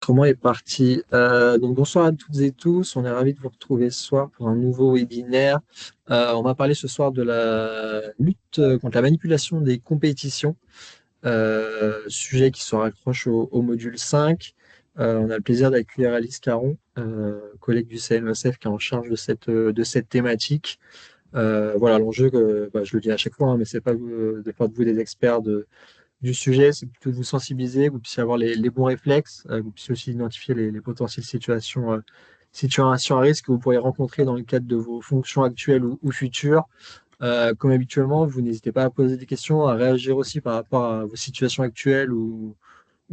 L'enregistrement est parti. Donc bonsoir à toutes et tous. On est ravis de vous retrouver ce soir pour un nouveau webinaire. On va parler ce soir de la lutte contre la manipulation des compétitions, sujet qui se raccroche au module 5. On a le plaisir d'accueillir Alice Caron, collègue du CNESF qui est en charge de cette thématique. Voilà, l'enjeu, je le dis à chaque fois, hein, mais c'est pas de faire de vous des experts du sujet, c'est plutôt de vous sensibiliser, que vous puissiez avoir les bons réflexes, que vous puissiez aussi identifier les potentielles situations à risque que vous pourriez rencontrer dans le cadre de vos fonctions actuelles ou futures. Comme habituellement, vous n'hésitez pas à poser des questions, à réagir aussi par rapport à vos situations actuelles ou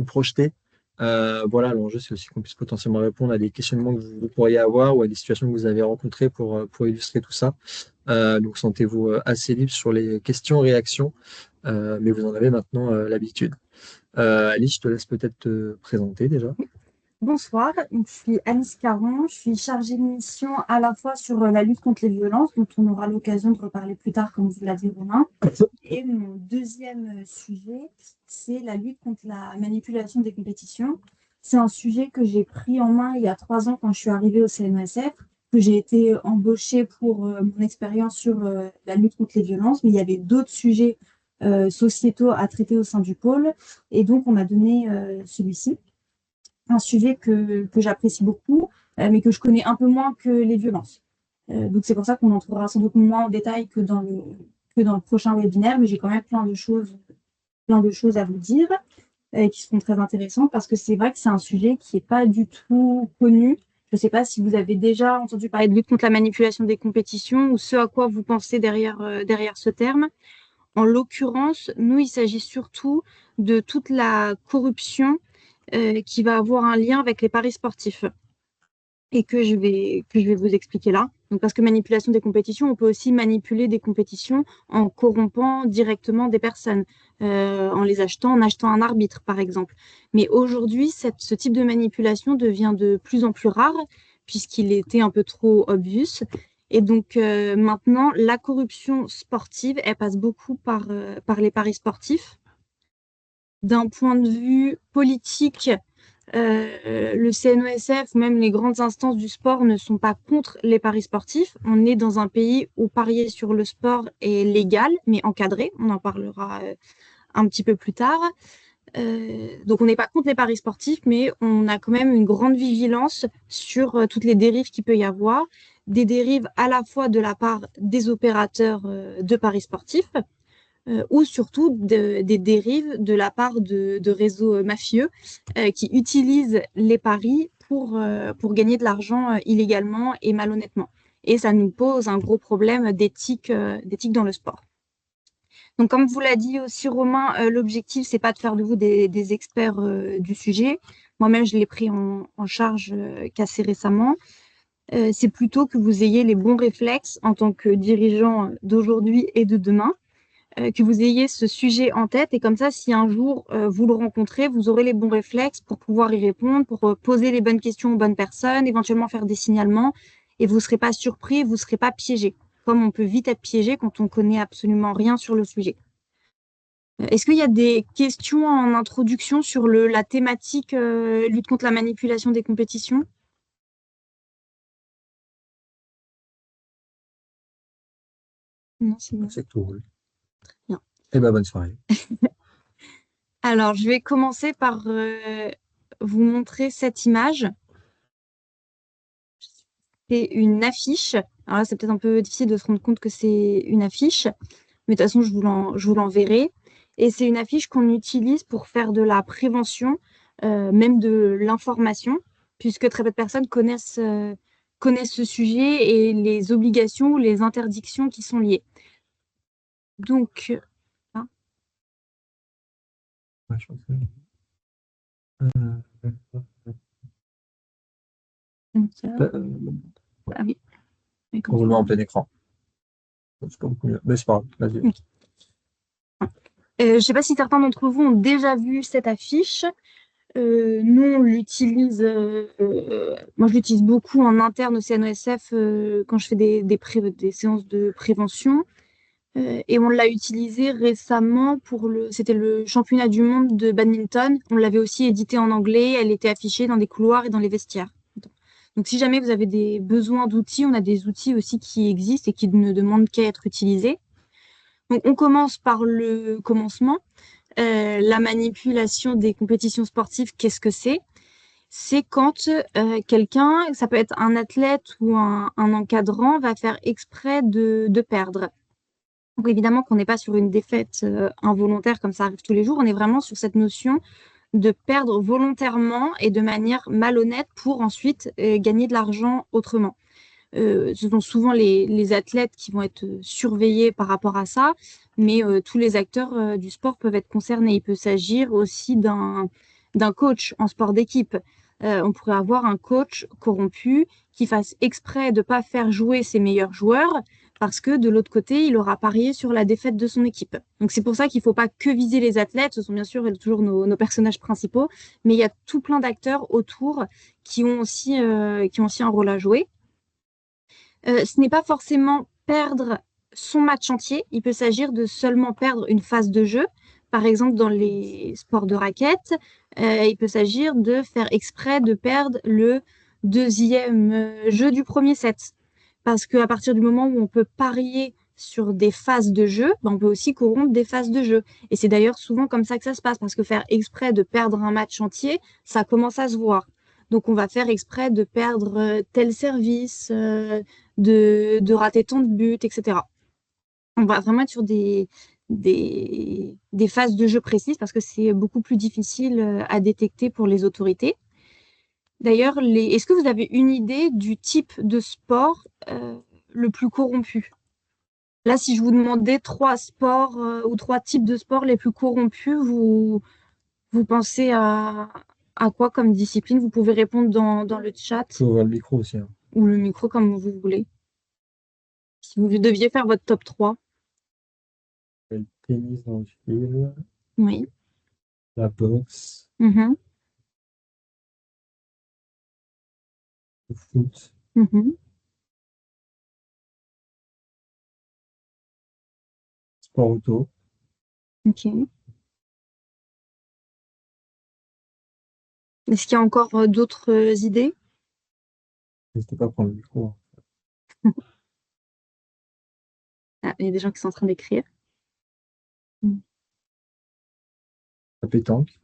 projetées. Voilà, l'enjeu, c'est aussi qu'on puisse potentiellement répondre à des questionnements que vous pourriez avoir ou à des situations que vous avez rencontrées pour illustrer tout ça. Donc, sentez-vous assez libre sur les questions-réactions, mais vous en avez maintenant l'habitude. Alice, je te laisse peut-être te présenter déjà. Bonsoir, je suis Alice Caron, je suis chargée de mission à la fois sur la lutte contre les violences, dont on aura l'occasion de reparler plus tard, comme vous l'a dit Romain. Et mon deuxième sujet, c'est la lutte contre la manipulation des compétitions. C'est un sujet que j'ai pris en main il y a 3 ans quand je suis arrivée au CNESF, que j'ai été embauchée pour mon expérience sur la lutte contre les violences, mais il y avait d'autres sujets sociétaux à traiter au sein du pôle, et donc on m'a donné celui-ci, un sujet que j'apprécie beaucoup, mais que je connais un peu moins que les violences. Donc c'est pour ça qu'on en trouvera sans doute moins en détail que dans le prochain webinaire, mais j'ai quand même plein de choses à vous dire qui seront très intéressantes parce que c'est vrai que c'est un sujet qui n'est pas du tout connu. Je ne sais pas si vous avez déjà entendu parler de lutte contre la manipulation des compétitions ou ce à quoi vous pensez derrière ce terme. En l'occurrence, nous, il s'agit surtout de toute la corruption qui va avoir un lien avec les paris sportifs et que je vais vous expliquer là. Donc, parce que manipulation des compétitions, on peut aussi manipuler des compétitions en corrompant directement des personnes, en achetant un arbitre, par exemple. Mais aujourd'hui, ce type de manipulation devient de plus en plus rare puisqu'il était un peu trop obvious. Et donc maintenant, la corruption sportive, elle passe beaucoup par les paris sportifs. D'un point de vue politique, le CNESF ou même les grandes instances du sport ne sont pas contre les paris sportifs. On est dans un pays où parier sur le sport est légal, mais encadré. On en parlera un petit peu plus tard. Donc on n'est pas contre les paris sportifs, mais on a quand même une grande vigilance sur toutes les dérives qu'il peut y avoir. Des dérives à la fois de la part des opérateurs de paris sportifs, ou surtout des dérives de la part de réseaux mafieux qui utilisent les paris pour gagner de l'argent illégalement et malhonnêtement. Et ça nous pose un gros problème d'éthique dans le sport. Donc, comme vous l'a dit aussi Romain, l'objectif, c'est pas de faire de vous des experts du sujet. Moi-même, je l'ai pris en charge qu'assez récemment. C'est plutôt que vous ayez les bons réflexes en tant que dirigeant d'aujourd'hui et de demain, que vous ayez ce sujet en tête et comme ça, si un jour vous le rencontrez, vous aurez les bons réflexes pour pouvoir y répondre, pour poser les bonnes questions aux bonnes personnes, éventuellement faire des signalements et vous ne serez pas surpris, vous ne serez pas piégé, comme on peut vite être piégé quand on connaît absolument rien sur le sujet. Est-ce qu'il y a des questions en introduction sur la thématique lutte contre la manipulation des compétitions? Non, c'est bon. C'est tout. Bien. Et ben, bonne soirée. Alors, je vais commencer par vous montrer cette image. C'est une affiche. Alors là, c'est peut-être un peu difficile de se rendre compte que c'est une affiche, mais de toute façon, je vous l'enverrai. Et c'est une affiche qu'on utilise pour faire de la prévention, même de l'information, puisque très peu de personnes connaissent ce sujet et les obligations ou les interdictions qui sont liées. Donc, hein, Ouais, je pense que- donc, Ouais. ah oui, mais comme On vous le ça. met en plein écran. C'est pas beaucoup mieux. Mais c'est pas grave. Vas-y. Ok. Je ne sais pas si certains d'entre vous ont déjà vu cette affiche. Nous, on l'utilise, moi je l'utilise beaucoup en interne au CNESF quand je fais des séances de prévention. Et on l'a utilisé récemment c'était le championnat du monde de badminton. On l'avait aussi édité en anglais. Elle était affichée dans des couloirs et dans les vestiaires. Donc, si jamais vous avez des besoins d'outils, on a des outils aussi qui existent et qui ne demandent qu'à être utilisés. Donc, on commence par le commencement. La manipulation des compétitions sportives, qu'est-ce que c'est? C'est quand quelqu'un, ça peut être un athlète ou un encadrant, va faire exprès de perdre. Donc évidemment qu'on n'est pas sur une défaite involontaire comme ça arrive tous les jours, on est vraiment sur cette notion de perdre volontairement et de manière malhonnête pour ensuite gagner de l'argent autrement. Ce sont souvent les athlètes qui vont être surveillés par rapport à ça, mais tous les acteurs du sport peuvent être concernés. Il peut s'agir aussi d'un coach en sport d'équipe. On pourrait avoir un coach corrompu qui fasse exprès de ne pas faire jouer ses meilleurs joueurs parce que de l'autre côté, il aura parié sur la défaite de son équipe. Donc c'est pour ça qu'il ne faut pas que viser les athlètes, ce sont bien sûr toujours nos personnages principaux, mais il y a tout plein d'acteurs autour qui ont aussi un rôle à jouer. Ce n'est pas forcément perdre son match entier. Il peut s'agir de seulement perdre une phase de jeu. Par exemple, dans les sports de raquette, il peut s'agir de faire exprès de perdre le deuxième jeu du premier set. Parce qu'à partir du moment où on peut parier sur des phases de jeu, ben on peut aussi corrompre des phases de jeu. Et c'est d'ailleurs souvent comme ça que ça se passe, parce que faire exprès de perdre un match entier, ça commence à se voir. Donc on va faire exprès de perdre tel service, de rater tant de buts, etc. On va vraiment être sur des phases de jeu précises parce que c'est beaucoup plus difficile à détecter pour les autorités. D'ailleurs, est-ce que vous avez une idée du type de sport le plus corrompu? Là, si je vous demandais trois sports ou trois types de sports les plus corrompus, vous pensez à quoi comme discipline? Vous pouvez répondre dans le chat Faut avoir le micro aussi, hein. ou le micro comme vous voulez. Si vous deviez faire votre top 3. Le tennis dans le film, Oui. la boxe, Mhm. le foot, Mhm. sport auto. Ok. Est-ce qu'il y a encore d'autres idées? N'hésitez pas à prendre le micro, hein. Ah, il y a des gens qui sont en train d'écrire. Mm. La pétanque.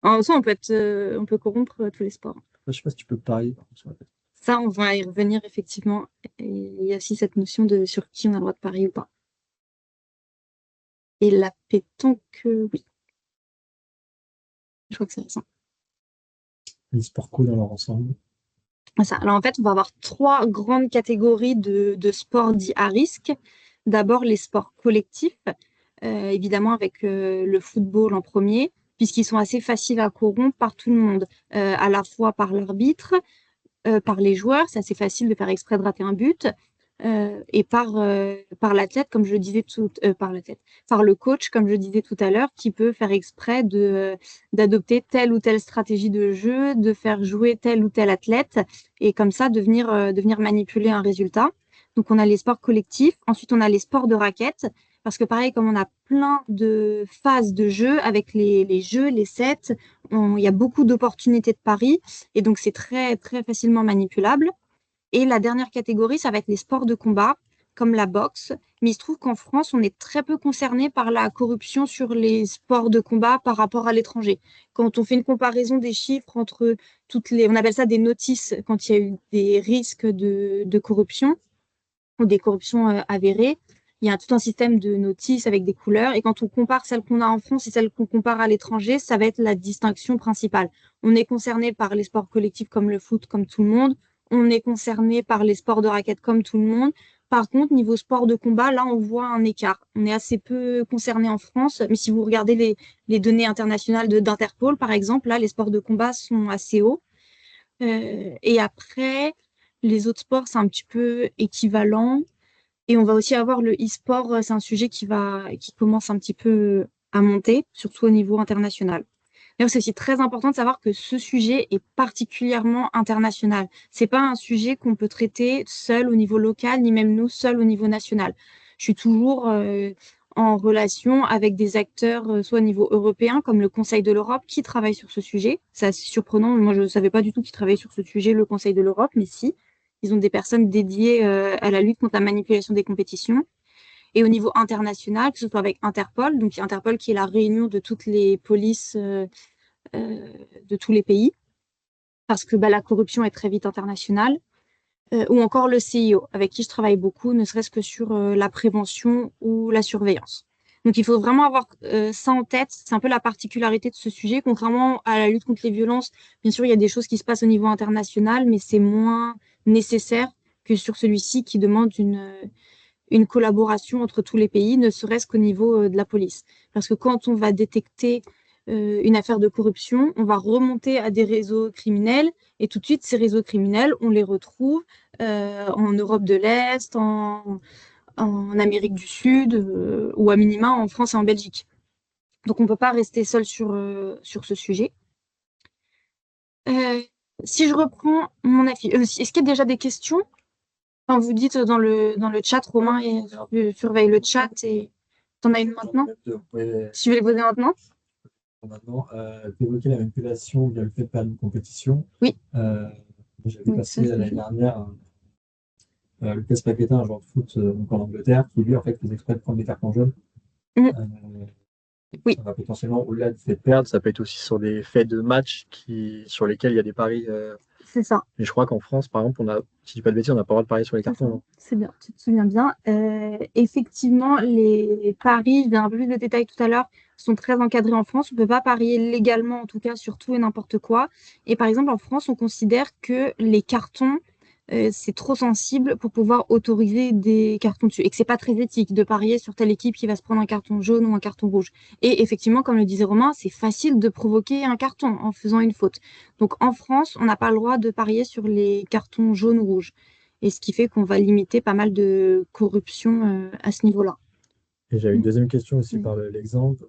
En soi, on peut corrompre tous les sports. Je sais pas si tu peux parier par contre, sur la pétanque. Ça, on va y revenir effectivement. Et il y a aussi cette notion de sur qui on a le droit de parier ou pas. Et la pétanque, oui, je crois que c'est récent. Les sports co dans leur ensemble. Ça. Alors en fait, on va avoir trois grandes catégories de sports dits à risque. D'abord, les sports collectifs, évidemment avec le football en premier, puisqu'ils sont assez faciles à corrompre par tout le monde, à la fois par l'arbitre, par les joueurs, c'est assez facile de faire exprès de rater un but, et par l'athlète, comme je le disais par le coach, comme je disais tout à l'heure, qui peut faire exprès d'adopter telle ou telle stratégie de jeu, de faire jouer tel ou tel athlète, et comme ça de venir manipuler un résultat. Donc on a les sports collectifs, ensuite on a les sports de raquettes, parce que pareil, comme on a plein de phases de jeu avec les jeux, les sets, il y a beaucoup d'opportunités de paris, et donc c'est très, très facilement manipulable. Et la dernière catégorie, ça va être les sports de combat, comme la boxe. Mais il se trouve qu'en France, on est très peu concerné par la corruption sur les sports de combat par rapport à l'étranger. Quand on fait une comparaison des chiffres entre on appelle ça des notices quand il y a eu des risques de corruption ou des corruptions avérées. Il y a tout un système de notices avec des couleurs. Et quand on compare celles qu'on a en France et celles qu'on compare à l'étranger, ça va être la distinction principale. On est concerné par les sports collectifs comme le foot, comme tout le monde. On est concerné par les sports de raquettes comme tout le monde. Par contre, niveau sport de combat, là, on voit un écart. On est assez peu concerné en France, mais si vous regardez les données internationales d'Interpol, par exemple, là, les sports de combat sont assez hauts. Et après, les autres sports, c'est un petit peu équivalent. Et on va aussi avoir le e-sport, c'est un sujet qui commence un petit peu à monter, surtout au niveau international. D'ailleurs, c'est aussi très important de savoir que ce sujet est particulièrement international. C'est pas un sujet qu'on peut traiter seul au niveau local, ni même nous seuls au niveau national. Je suis toujours en relation avec des acteurs, soit au niveau européen, comme le Conseil de l'Europe, qui travaillent sur ce sujet. C'est assez surprenant. Moi, je ne savais pas du tout qu'ils travaillaient sur ce sujet, le Conseil de l'Europe, mais si. Ils ont des personnes dédiées à la lutte contre la manipulation des compétitions. Et au niveau international, que ce soit avec Interpol, donc Interpol qui est la réunion de toutes les polices de tous les pays, parce que bah, la corruption est très vite internationale, ou encore le CIO, avec qui je travaille beaucoup, ne serait-ce que sur la prévention ou la surveillance. Donc il faut vraiment avoir ça en tête. C'est un peu la particularité de ce sujet. Contrairement à la lutte contre les violences, bien sûr, il y a des choses qui se passent au niveau international, mais c'est moins nécessaire que sur celui-ci qui demande une collaboration entre tous les pays, ne serait-ce qu'au niveau de la police. Parce que quand on va détecter une affaire de corruption, on va remonter à des réseaux criminels et tout de suite, ces réseaux criminels, on les retrouve en Europe de l'Est, en Amérique du Sud ou à minima en France et en Belgique. Donc on ne peut pas rester seul sur ce sujet. Euh, si je reprends mon avis, est-ce qu'il y a déjà des questions? Quand vous dites dans le chat, Romain surveille le chat et t'en as une maintenant? Si tu veux les poser maintenant? Maintenant, tu évoquais la manipulation via le fait de perdre une compétition. Oui. J'avais Oui, passé l'année dernière Lucas Paqueta, un joueur de foot donc en Angleterre, qui lui en fait faisait exprès de prendre des cartons jaunes. Mm. Euh, Oui, Ça va potentiellement, au-delà du fait de perdre, ça peut être aussi sur des faits de match sur lesquels il y a des paris. c'est ça. Et je crois qu'en France, par exemple, si je dis pas de bêtises, on n'a pas le droit de parier sur les C'est ça. cartons, non. C'est bien, tu te souviens bien. Effectivement, les paris, je donne un peu plus de détails tout à l'heure, sont très encadrés en France. On ne peut pas parier légalement, en tout cas, sur tout et n'importe quoi. Et par exemple, en France, on considère que les cartons, c'est trop sensible pour pouvoir autoriser des cartons dessus. Et que c'est pas très éthique de parier sur telle équipe qui va se prendre un carton jaune ou un carton rouge. Et effectivement, comme le disait Romain, c'est facile de provoquer un carton en faisant une faute. Donc en France, on n'a pas le droit de parier sur les cartons jaunes ou rouges. Et ce qui fait qu'on va limiter pas mal de corruption à ce niveau-là. Et j'avais une Mm. deuxième question aussi Oui. par l'exemple.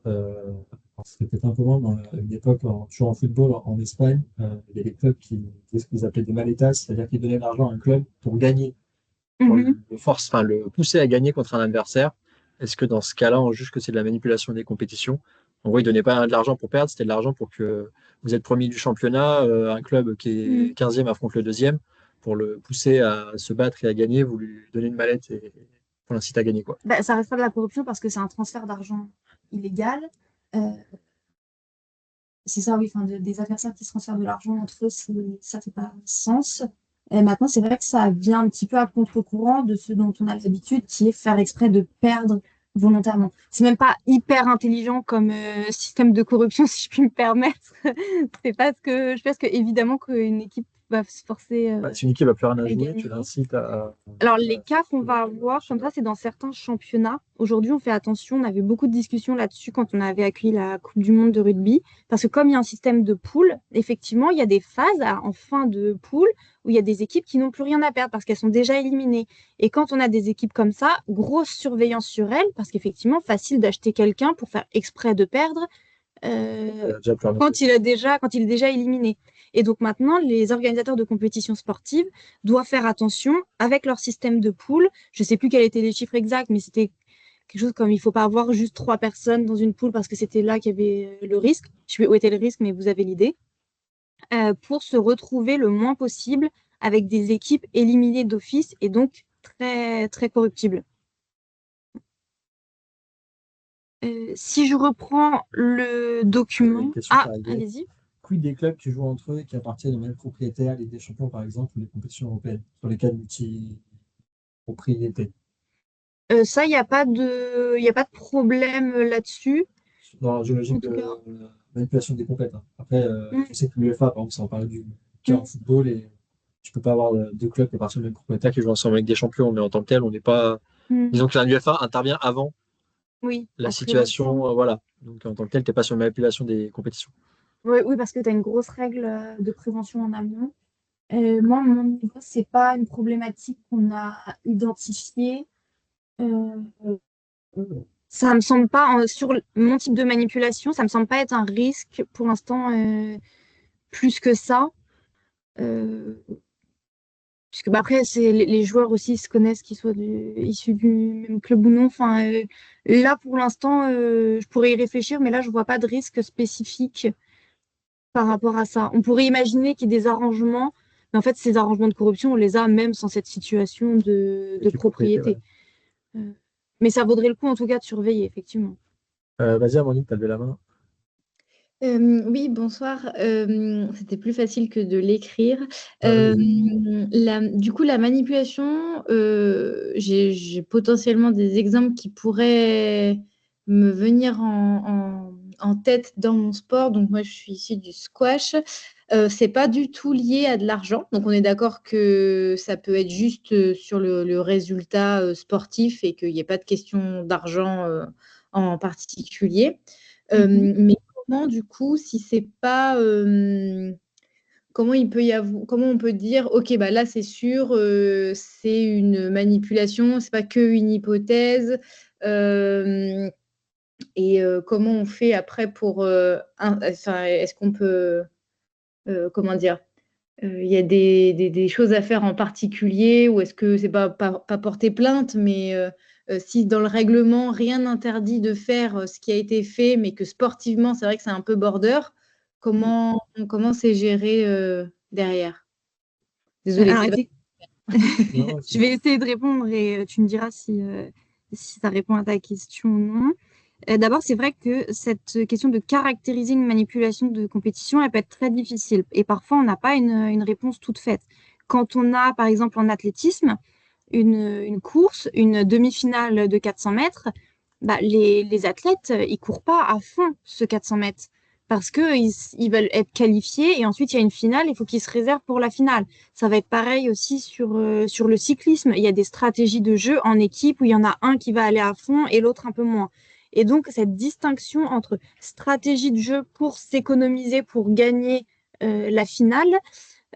C'était peut-être un peu moins à une époque, toujours en football en Espagne, il y a des clubs qui faisaient ce qu'ils appelaient des maletas, c'est-à-dire qu'ils donnaient de l'argent à un club pour gagner, pour Mhm. le pousser à gagner contre un adversaire. Est-ce que dans ce cas-là, on juge que c'est de la manipulation des compétitions? En gros, ils ne donnaient pas de l'argent pour perdre, c'était de l'argent pour que vous êtes premier du championnat, un club qui Mm. est 15e affronte le deuxième, pour le pousser à se battre et à gagner, vous lui donnez une mallette et pour l'inciter à gagner, quoi. Bah, ça reste pas de la corruption parce que c'est un transfert d'argent illégal. Euh, c'est ça, oui, enfin, des adversaires qui se transfèrent de l'argent entre eux, ça fait pas sens. Et maintenant, c'est vrai que ça vient un petit peu à contre-courant de ce dont on a l'habitude, qui est faire exprès de perdre volontairement. C'est même pas hyper intelligent comme système de corruption, si je puis me permettre. C'est pas ce que je pense que évidemment qu'une équipe va se forcer Bah, si une équipe n'a plus rien à à jouer, tu gagner. l'incites Alors, les cas qu'on va avoir, comme ça, c'est dans certains championnats. Aujourd'hui, on fait attention. On avait beaucoup de discussions là-dessus quand on avait accueilli la Coupe du Monde de rugby. Parce que comme il y a un système de poule, effectivement, il y a des phases en fin de poule où il y a des équipes qui n'ont plus rien à perdre parce qu'elles sont déjà éliminées. Et quand on a des équipes comme ça, grosse surveillance sur elles, parce qu'effectivement, facile d'acheter quelqu'un pour faire exprès de perdre déjà plus rien à jouer. quand il est déjà éliminé. Et donc maintenant, les organisateurs de compétitions sportives doivent faire attention avec leur système de poule. Je ne sais plus quels étaient les chiffres exacts, mais c'était quelque chose comme il ne faut pas avoir juste 3 personnes dans une poule parce que c'était là qu'il y avait le risque. Je sais plus où était le risque, mais vous avez l'idée. Pour se retrouver le moins possible avec des équipes éliminées d'office et donc très, très corruptibles. Si je reprends le Une document. question qui Ah, est arrivée. allez-y. Quid des clubs qui jouent entre eux et qui appartiennent au même propriétaire, Ligue des Champions par exemple, ou les compétitions européennes, sur lesquelles multi-propriété? Ça, il y a pas de problème là-dessus. Dans une En logique tout cas, de manipulation des compètes, hein. Après, mm, je sais que l'UEFA, par exemple, ça en parle du cas en mm, football et tu peux pas avoir deux clubs qui appartiennent au même propriétaire qui jouent ensemble avec des champions, mais en tant que tel, on n'est pas. mm, Disons que la UEFA intervient avant oui, la en prévention. situation, voilà. Donc en tant que tel, t'es pas sur une manipulation des compétitions. Oui, oui, parce que tu as une grosse règle de prévention en amont. Moi, à mon niveau, c'est pas une problématique qu'on a identifiée. Euh, Ça me semble pas, sur mon type de manipulation, ça me semble pas être un risque pour l'instant plus que ça. Euh, Puisque bah, après, c'est les joueurs aussi se connaissent, qu'ils soient issus du même club ou non. Enfin, là, pour l'instant, je pourrais y réfléchir, mais là, je vois pas de risque spécifique par rapport à ça. On pourrait imaginer qu'il y ait des arrangements, mais en fait, ces arrangements de corruption, on les a même sans cette situation de Équipe propriété, ouais. propriété. Euh, mais ça vaudrait le coup, en tout cas, de surveiller, effectivement. Vas-y, Amandine, t'as levé la main. Oui, bonsoir. C'était plus facile que de l'écrire. Ah, vas-y. Du coup, la manipulation, j'ai potentiellement des exemples qui pourraient me venir en tête dans mon sport. Donc, moi, je suis issue du squash. C'est pas du tout lié à de l'argent. Donc, on est d'accord que ça peut être juste sur le résultat sportif et qu'il n'y ait pas de question d'argent en particulier. Mhm. Mais comment, du coup, si c'est pas comment il peut y avoir, comment on peut dire, ok, bah là c'est sûr, c'est une manipulation, c'est pas que une hypothèse, euh, et comment on fait après pour, enfin, est-ce qu'on peut, comment dire, il y a des choses à faire en particulier ou est-ce que c'est pas porter plainte, mais si dans le règlement, rien n'interdit de faire ce qui a été fait, mais que sportivement, c'est vrai que c'est un peu border, comment c'est géré derrière? Désolée, Alors, c'est pas... Non, je vais essayer de répondre et tu me diras si ça répond à ta question ou non. D'abord, c'est vrai que cette question de caractériser une manipulation de compétition, elle peut être très difficile. Et parfois, on n'a pas une réponse toute faite. Quand on a, par exemple, en athlétisme, une course, une demi-finale de 400 mètres, bah, les athlètes, ils courent pas à fond ce 400 mètres parce que ils veulent être qualifiés et ensuite il y a une finale, il faut qu'ils se réservent pour la finale. Ça va être pareil aussi sur le cyclisme. Il y a des stratégies de jeu en équipe où il y en a un qui va aller à fond et l'autre un peu moins. Et donc, cette distinction entre stratégie de jeu pour s'économiser, pour gagner la finale,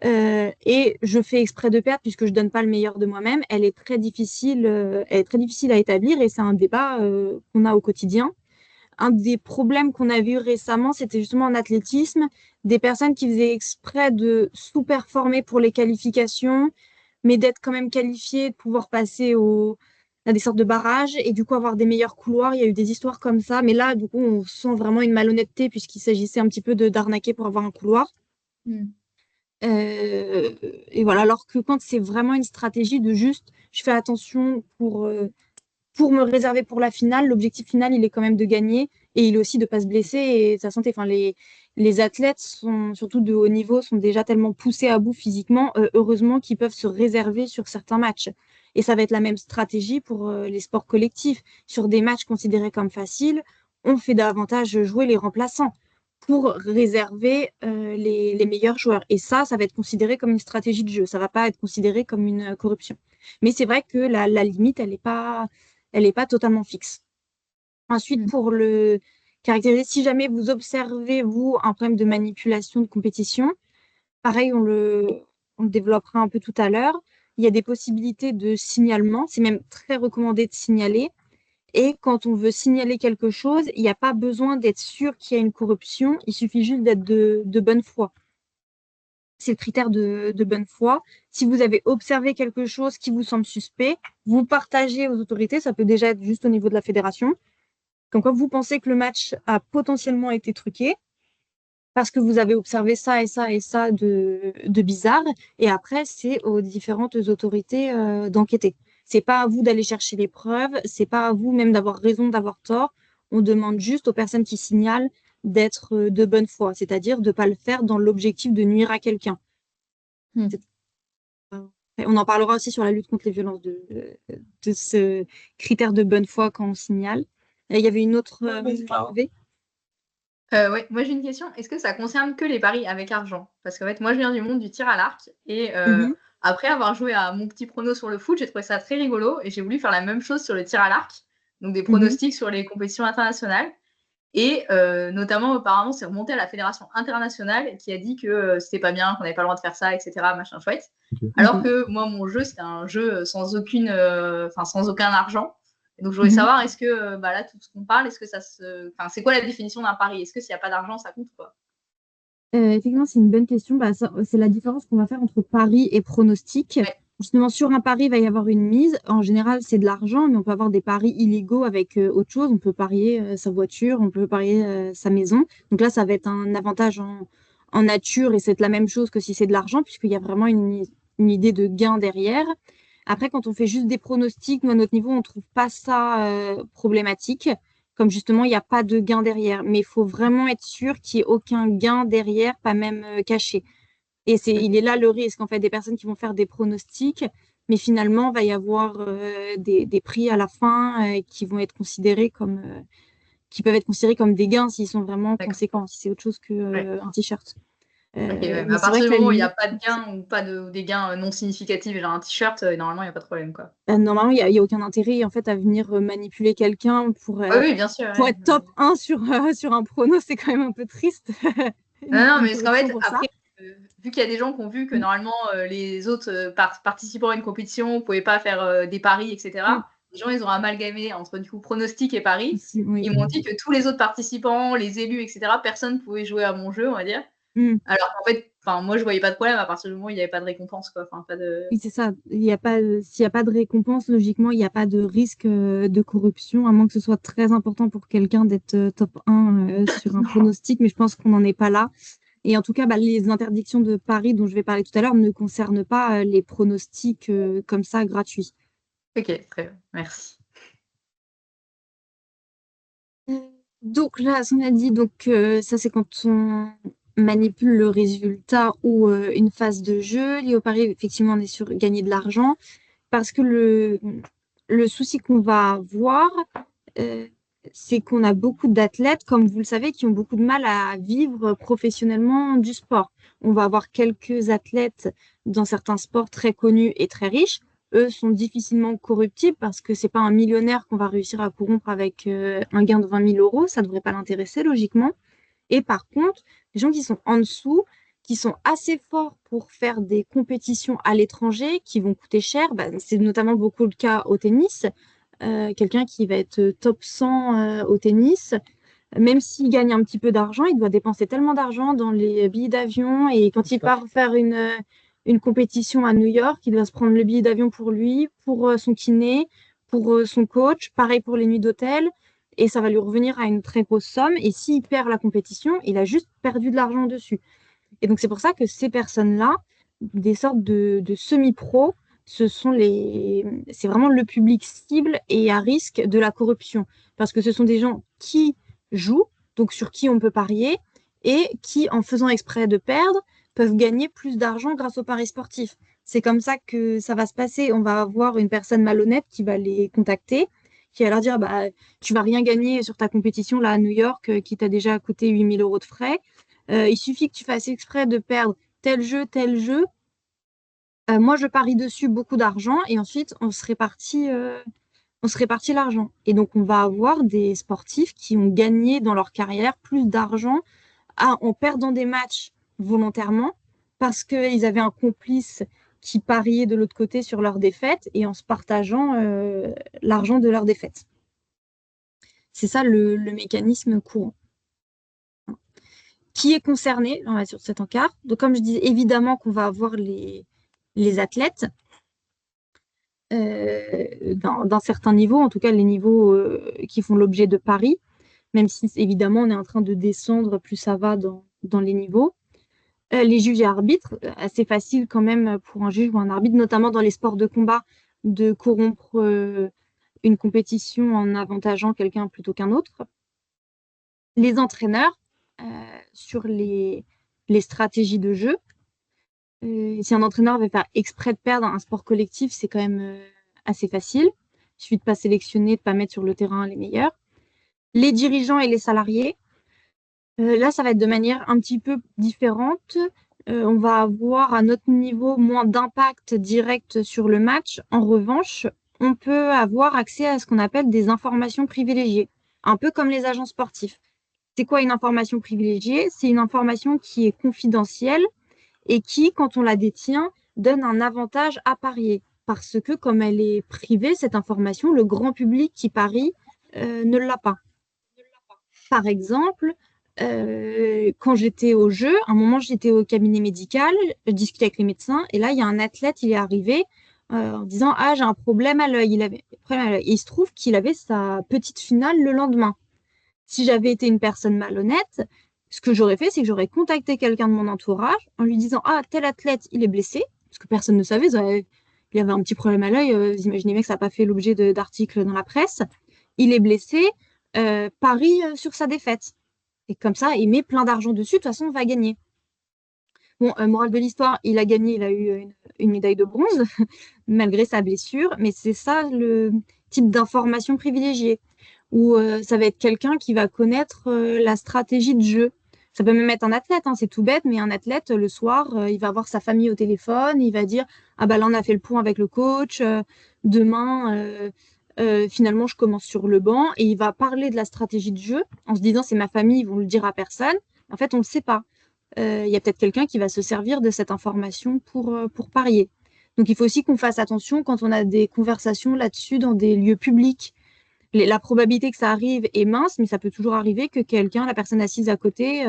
et je fais exprès de perdre puisque je donne pas le meilleur de moi-même, elle est très difficile à établir et c'est un débat qu'on a au quotidien. Un des problèmes qu'on a vu récemment, c'était justement en athlétisme, des personnes qui faisaient exprès de sous-performer pour les qualifications, mais d'être quand même qualifiées, de pouvoir passer à des sortes de barrages et du coup avoir des meilleurs couloirs. Il y a eu des histoires comme ça, mais là, du coup, on sent vraiment une malhonnêteté puisqu'il s'agissait un petit peu de d'arnaquer pour avoir un couloir. Hmm. Euh, et voilà, alors que quand c'est vraiment une stratégie de juste, je fais attention pour me réserver pour la finale, l'objectif final, il est quand même de gagner et il est aussi de ne pas se blesser et sa santé. Enfin, les athlètes, sont, surtout de haut niveau, sont déjà tellement poussés à bout physiquement, heureusement qu'ils peuvent se réserver sur certains matchs. Et ça va être la même stratégie pour les sports collectifs. Sur des matchs considérés comme faciles, on fait davantage jouer les remplaçants pour réserver les meilleurs joueurs. Et ça va être considéré comme une stratégie de jeu. Ça va pas être considéré comme une corruption. Mais c'est vrai que la limite, elle est pas totalement fixe. Ensuite, Hmm. pour le caractériser, si jamais vous observez, vous, un problème de manipulation de compétition, pareil, on le développera un peu tout à l'heure. Il y a des possibilités de signalement. C'est même très recommandé de signaler. Et quand on veut signaler quelque chose, il n'y a pas besoin d'être sûr qu'il y a une corruption. Il suffit juste d'être de bonne foi. C'est le critère de bonne foi. Si vous avez observé quelque chose qui vous semble suspect, vous partagez aux autorités. Ça peut déjà être juste au niveau de la fédération. Comme quoi, vous pensez que le match a potentiellement été truqué parce que vous avez observé ça et ça et ça de bizarre. Et après, c'est aux différentes autorités d'enquêter. C'est pas à vous d'aller chercher les preuves, c'est pas à vous même d'avoir raison, d'avoir tort. On demande juste aux personnes qui signalent d'être de bonne foi, c'est-à-dire de ne pas le faire dans l'objectif de nuire à quelqu'un. Hmm. On en parlera aussi sur la lutte contre les violences de ce critère de bonne foi quand on signale. Et il y avait une autre levée. Ouais, moi j'ai une question. Est-ce que ça concerne que les paris avec argent? Parce qu'en fait, moi je viens du monde du tir à l'arc et Mhm. après avoir joué à mon petit prono sur le foot, j'ai trouvé ça très rigolo et j'ai voulu faire la même chose sur le tir à l'arc, donc des Mhm. pronostics sur les compétitions internationales. Et notamment, apparemment, c'est remonté à la fédération internationale qui a dit que c'était pas bien, qu'on n'avait pas le droit de faire ça, etc. Machin chouette. Ok. Alors Mhm. que moi, mon jeu, c'était un jeu sans aucun argent. Et donc, je voudrais Mhm. savoir, est-ce que là, tout ce qu'on parle, est-ce que c'est quoi la définition d'un pari? Est-ce que s'il n'y a pas d'argent, ça compte, quoi? Effectivement, c'est une bonne question. Bah, c'est la différence qu'on va faire entre pari et pronostic. Ouais. Justement, sur un pari, il va y avoir une mise. En général, c'est de l'argent, mais on peut avoir des paris illégaux avec autre chose. On peut parier sa voiture, on peut parier sa maison. Donc là, ça va être un avantage en nature et c'est la même chose que si c'est de l'argent, puisqu'il y a vraiment une idée de gain derrière. Après, quand on fait juste des pronostics, nous, à notre niveau, on ne trouve pas ça problématique. Comme justement, il n'y a pas de gain derrière. Mais il faut vraiment être sûr qu'il n'y ait aucun gain derrière, pas même caché. Et il est là le risque, en fait, des personnes qui vont faire des pronostics, mais finalement, il va y avoir des prix à la fin qui vont être considérés qui peuvent être considérés comme des gains s'ils sont vraiment D'accord. conséquents, si c'est autre chose Ouais. qu'un t-shirt. Ok, ouais. Mais Mais à c'est vrai partir que du la moment où il n'y a limite, pas de gain ou pas des gains non significatifs, genre un t-shirt, normalement, il n'y a pas de problème, quoi. normalement, il y a aucun intérêt en fait, à venir manipuler quelqu'un Oui, oui, bien sûr. pour Ouais. être top 1 sur un prono, c'est quand même un peu triste. Non, Une mais parce qu'en correction fait, pour ça. après, vu qu'il y a des gens qui ont vu que Mm, normalement, les autres participants à une compétition ne pouvaient pas faire des paris, etc., mm, les gens, ils ont amalgamé entre du coup pronostic et paris. oui. Ils m'ont dit que tous les autres participants, les élus, etc., personne ne pouvait jouer à mon jeu, on va dire. Mm. Alors qu'en fait, moi, je voyais pas de problème à partir du moment où il n'y avait pas de récompense, quoi. Enfin, pas de. Oui, c'est ça. Il y a pas, s'il n'y a pas de récompense, logiquement, il n'y a pas de risque de corruption, à moins que ce soit très important pour quelqu'un d'être top 1 sur un pronostic, mais je pense qu'on n'en est pas là. Et en tout cas, bah, les interdictions de paris dont je vais parler tout à l'heure ne concernent pas les pronostics comme ça gratuits. Ok, très bien, merci. Donc là, on a dit, donc ça c'est quand on manipule le résultat ou une phase de jeu. Lié au pari, effectivement, on est sur gagner de l'argent. Parce que le souci qu'on va avoir, euh, c'est qu'on a beaucoup d'athlètes, comme vous le savez, qui ont beaucoup de mal à vivre professionnellement du sport. On va avoir quelques athlètes dans certains sports très connus et très riches. Eux sont difficilement corruptibles parce que c'est pas un millionnaire qu'on va réussir à corrompre avec un gain de 20 000 euros. Ça devrait pas l'intéresser, logiquement. Et par contre, les gens qui sont en dessous, qui sont assez forts pour faire des compétitions à l'étranger, qui vont coûter cher, bah, c'est notamment beaucoup le cas au tennis. Quelqu'un qui va être top 100 au tennis, même s'il gagne un petit peu d'argent, il doit dépenser tellement d'argent dans les billets d'avion. Et quand il part faire une compétition à New York, il doit se prendre le billet d'avion pour lui, pour son kiné, pour son coach, pareil pour les nuits d'hôtel. Et ça va lui revenir à une très grosse somme. Et s'il perd la compétition, il a juste perdu de l'argent dessus. Et donc, c'est pour ça que ces personnes-là, des sortes de semi-pros, c'est vraiment le public cible et à risque de la corruption. Parce que ce sont des gens qui jouent, donc sur qui on peut parier, et qui, en faisant exprès de perdre, peuvent gagner plus d'argent grâce aux paris sportifs. C'est comme ça que ça va se passer. On va avoir une personne malhonnête qui va les contacter, qui va leur dire, bah, tu vas rien gagner sur ta compétition là à New York, qui t'a déjà coûté 8 000 euros de frais. Il suffit que tu fasses exprès de perdre tel jeu, tel jeu. Moi, je parie dessus beaucoup d'argent et ensuite, on se répartit l'argent. Et donc, on va avoir des sportifs qui ont gagné dans leur carrière plus d'argent en perdant des matchs volontairement parce qu'ils avaient un complice qui pariait de l'autre côté sur leur défaite et en se partageant l'argent de leur défaite. C'est ça le mécanisme courant. Qui est concerné on va sur cet encart. Donc, comme je disais, évidemment qu'on va avoir les athlètes dans certains niveaux, en tout cas les niveaux qui font l'objet de paris, même si évidemment on est en train de descendre, plus ça va dans les niveaux. Les juges et arbitres, assez facile quand même pour un juge ou un arbitre, notamment dans les sports de combat, de corrompre une compétition en avantageant quelqu'un plutôt qu'un autre. Les entraîneurs sur les stratégies de jeu. Si un entraîneur veut faire exprès de perdre un sport collectif, c'est quand même assez facile. Il suffit de pas sélectionner, de pas mettre sur le terrain les meilleurs. Les dirigeants et les salariés, là, ça va être de manière un petit peu différente. On va avoir à notre niveau moins d'impact direct sur le match. En revanche, on peut avoir accès à ce qu'on appelle des informations privilégiées, un peu comme les agents sportifs. C'est quoi une information privilégiée? C'est une information qui est confidentielle et qui, quand on la détient, donne un avantage à parier. parce que comme elle est privée, cette information, le grand public qui parie ne l'a pas. Par exemple, quand j'étais au jeu, à un moment j'étais au cabinet médical, je discutais avec les médecins, et là il y a un athlète, il est arrivé en disant ah j'ai un problème à l'œil, il avait un problème à l'œil. Et il se trouve qu'il avait sa petite finale le lendemain. Si j'avais été une personne malhonnête, ce que j'aurais fait, c'est que j'aurais contacté quelqu'un de mon entourage en lui disant ah tel athlète il est blessé, parce que personne ne savait, il avait un petit problème à l'œil, vous imaginez bien que ça n'a pas fait l'objet d'articles dans la presse. Il est blessé, parie sur sa défaite. Et comme ça, il met plein d'argent dessus, de toute façon, on va gagner. Bon, morale de l'histoire, il a gagné, il a eu une médaille de bronze, malgré sa blessure, mais c'est ça le type d'information privilégiée, où ça va être quelqu'un qui va connaître la stratégie de jeu. Ça peut même être un athlète, hein, c'est tout bête, mais un athlète, le soir, il va avoir sa famille au téléphone, il va dire « Ah bah là, on a fait le point avec le coach, demain, finalement, je commence sur le banc », et il va parler de la stratégie de jeu en se disant « C'est ma famille, ils vont le dire à personne ». En fait, on ne le sait pas. Il y a peut-être quelqu'un qui va se servir de cette information pour parier. Donc, il faut aussi qu'on fasse attention quand on a des conversations là-dessus dans des lieux publics. La probabilité que ça arrive est mince, mais ça peut toujours arriver que quelqu'un, la personne assise à côté,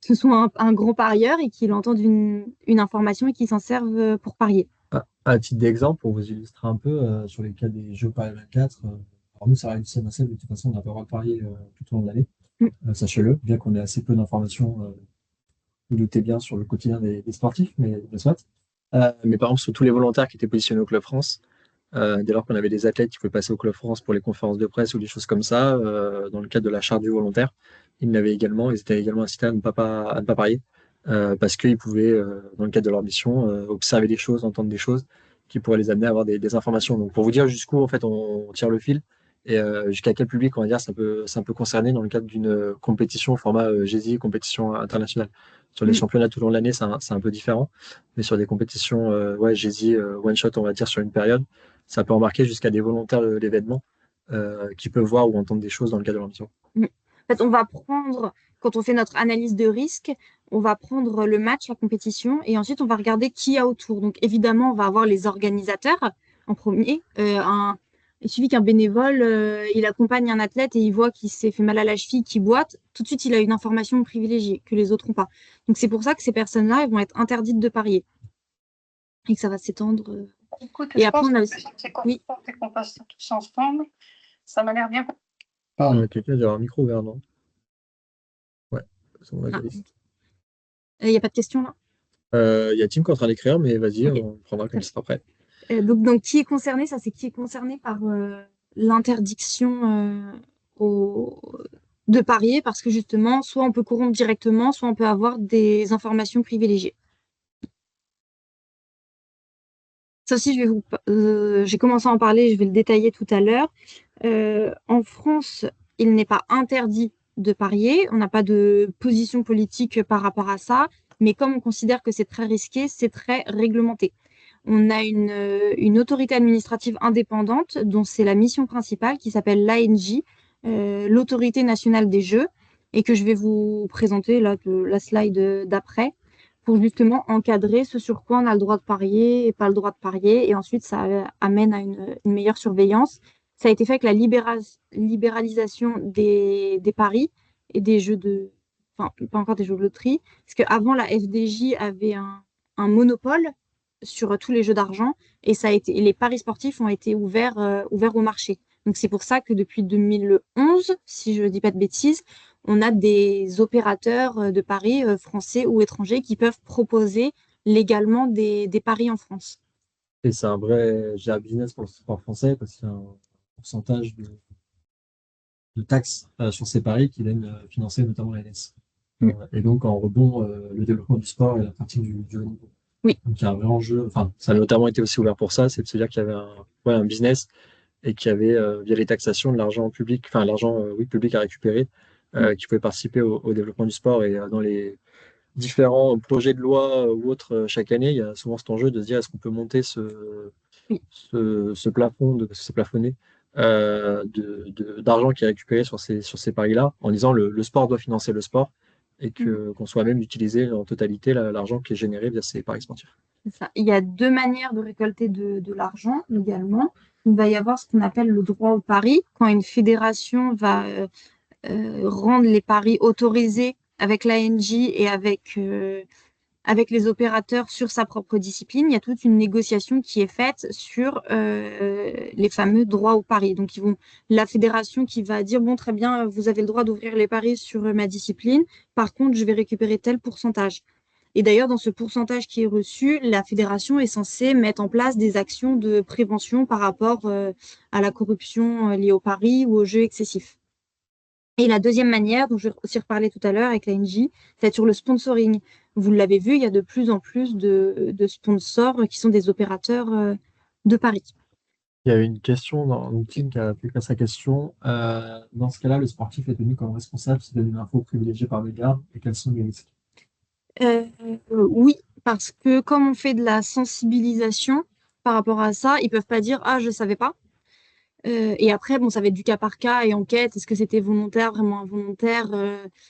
ce soit un grand parieur et qu'il entende une information et qu'il s'en serve pour parier. À titre d'exemple, pour vous illustrer un peu, sur les cas des Jeux Paris 24, alors nous, ça arrive CNSL, de toute façon, on n'a pas le droit de parier tout au long de l'année, sachez-le, bien qu'on ait assez peu d'informations, vous doutez bien, sur le quotidien des sportifs, mais soit. Mais par exemple, sur tous les volontaires qui étaient positionnés au Club France, dès lors qu'on avait des athlètes qui pouvaient passer au Club France pour les conférences de presse ou des choses comme ça, dans le cadre de la charte du volontaire, ils étaient également incités à ne pas parier, parce qu'ils pouvaient, dans le cadre de leur mission, observer des choses, entendre des choses qui pourraient les amener à avoir des informations. Donc pour vous dire jusqu'où en fait on tire le fil et jusqu'à quel public on va dire ça peut concerner dans le cadre d'une compétition au format GESI, compétition internationale. Sur les championnats tout au long de l'année, c'est un peu différent, mais sur des compétitions GESI, one shot, on va dire sur une période, ça peut embarquer jusqu'à des volontaires de l'événement qui peuvent voir ou entendre des choses dans le cadre de leur mission. En fait, on va prendre, quand on fait notre analyse de risque, on va prendre le match, la compétition, et ensuite on va regarder qui y a autour. Donc évidemment, on va avoir les organisateurs en premier. Il suffit qu'un bénévole, il accompagne un athlète et il voit qu'il s'est fait mal à la cheville, qu'il boite, tout de suite il a une information privilégiée que les autres n'ont pas. Donc c'est pour ça que ces personnes-là, elles vont être interdites de parier. Et que ça va s'étendre. Écoute, Et je après, pense on a que aussi. c'est Oui. qu'on passe tous ensemble. Ça m'a l'air bien. Quelqu'un a un micro ouvert, non? Ouais, c'est bon, Il n'y a pas de question là? Il y a Tim qui est en train d'écrire, mais vas-y, Ok. on prendra quand il sera prêt. Donc, qui est concerné? Ça, c'est qui est concerné par l'interdiction de parier parce que justement, soit on peut corrompre directement, soit on peut avoir des informations privilégiées. Ça aussi, j'ai commencé à en parler, je vais le détailler tout à l'heure. En France, il n'est pas interdit de parier. On n'a pas de position politique par rapport à ça. Mais comme on considère que c'est très risqué, c'est très réglementé. On a une autorité administrative indépendante dont c'est la mission principale qui s'appelle l'ANJ, l'Autorité nationale des jeux, et que je vais vous présenter là, la slide d'après pour justement encadrer ce sur quoi on a le droit de parier et pas le droit de parier. Et ensuite, ça amène à une meilleure surveillance. Ça a été fait avec la libéralisation des paris et des jeux enfin, pas encore des jeux de loterie, parce qu'avant, la FDJ avait un monopole sur tous les jeux d'argent et les paris sportifs ont été ouverts au marché. Donc c'est pour ça que depuis 2011, si je ne dis pas de bêtises, on a des opérateurs de paris français ou étrangers qui peuvent proposer légalement des paris en France. Et c'est un vrai business pour le sport français parce qu'il y a un pourcentage de taxes sur ces paris qui viennent financer notamment la NS. Et donc en rebond, le développement du sport et la pratique du haut niveau. Oui. Donc il y a un vrai enjeu, enfin ça a notamment été aussi ouvert pour ça, c'est de se dire qu'il y avait un business et qu'il y avait via les taxations de l'argent public, enfin l'argent public à récupérer, qui pouvait participer au développement du sport et dans les différents projets de loi ou autres chaque année, il y a souvent cet enjeu de se dire est-ce qu'on peut monter ce plafond, parce que c'est plafonné, d'argent qui est récupéré sur ces paris-là, en disant le sport doit financer le sport et qu'on soit à même d'utiliser en totalité l'argent qui est généré via ces paris sportifs. C'est ça. Il y a deux manières de récolter de l'argent également. Il va y avoir ce qu'on appelle le droit au pari, quand une fédération va rendre les paris autorisés avec l'ANJ et avec les opérateurs sur sa propre discipline. Il y a toute une négociation qui est faite sur les fameux droits au pari. Donc, la fédération qui va dire, bon, très bien, vous avez le droit d'ouvrir les paris sur ma discipline. Par contre, je vais récupérer tel pourcentage. Et d'ailleurs, dans ce pourcentage qui est reçu, la fédération est censée mettre en place des actions de prévention par rapport à la corruption liée au pari ou aux jeux excessifs. Et la deuxième manière, dont je vais aussi reparler tout à l'heure avec l'ANJ, c'est sur le sponsoring. Vous l'avez vu, il y a de plus en plus de sponsors qui sont des opérateurs de paris. Il y a une question dans le team qui a fait sa question. Dans ce cas-là, le sportif est tenu comme responsable s'il donne une info privilégiée par médias et quels sont les risques? Oui, parce que comme on fait de la sensibilisation par rapport à ça, ils peuvent pas dire « Ah, je savais pas ». Et après, bon, ça va être du cas par cas et enquête. Est-ce que c'était volontaire, vraiment involontaire?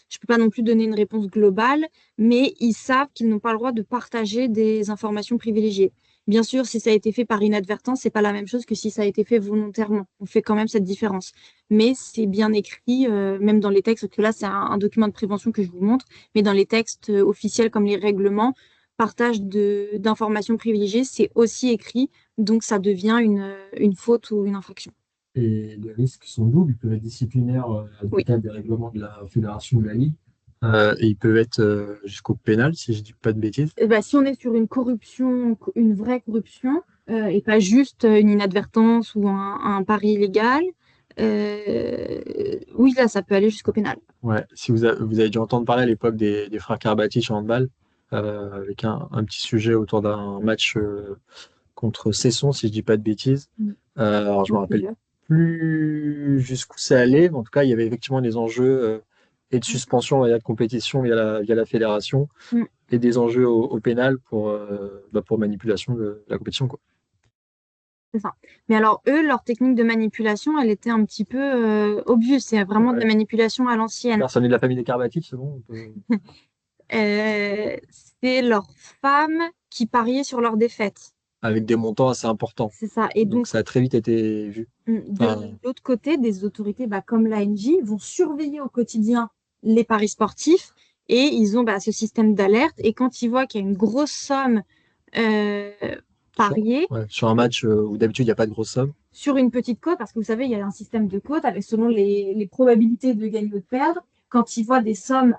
Je peux pas non plus donner une réponse globale, mais ils savent qu'ils n'ont pas le droit de partager des informations privilégiées. Bien sûr, si ça a été fait par inadvertance, c'est pas la même chose que si ça a été fait volontairement. On fait quand même cette différence. Mais c'est bien écrit, même dans les textes, parce que là, c'est un document de prévention que je vous montre, mais dans les textes officiels comme les règlements, partage d'informations privilégiées, c'est aussi écrit, donc ça devient une faute ou une infraction. Et les risques sont doubles. Ils peuvent être disciplinaires dans le Oui. cadre des règlements de la fédération ou de la ligue. Et ils peuvent être jusqu'au pénal, si je dis pas de bêtises. Si on est sur une corruption, une vraie corruption, et pas juste une inadvertance ou un pari illégal, oui, là, ça peut aller jusqu'au pénal. Ouais, si vous avez dû entendre parler à l'époque des frères Karabatic en handball, avec un petit sujet autour d'un match contre Cesson, si je dis pas de bêtises. Alors, je me rappelle plus jusqu'où ça allait, mais en tout cas, il y avait effectivement des enjeux et de suspension de compétition via la fédération et des enjeux au pénal pour manipulation de la compétition, quoi. C'est ça. Mais alors, eux, leur technique de manipulation, elle était un petit peu obvious. C'est vraiment de la manipulation à l'ancienne. Personne n'est de la famille des Karabatic, c'est bon? C'est leurs femmes qui pariaient sur leurs défaites. Avec des montants assez importants. C'est ça. Et donc, ça a très vite été vu. De l'autre côté, des autorités comme l'ANJ vont surveiller au quotidien les paris sportifs et ils ont ce système d'alerte. Et quand ils voient qu'il y a une grosse somme pariée, sur un match où d'habitude il n'y a pas de grosse somme, sur une petite cote, parce que vous savez, il y a un système de cote avec selon les probabilités de gagner ou de perdre. Quand ils voient des sommes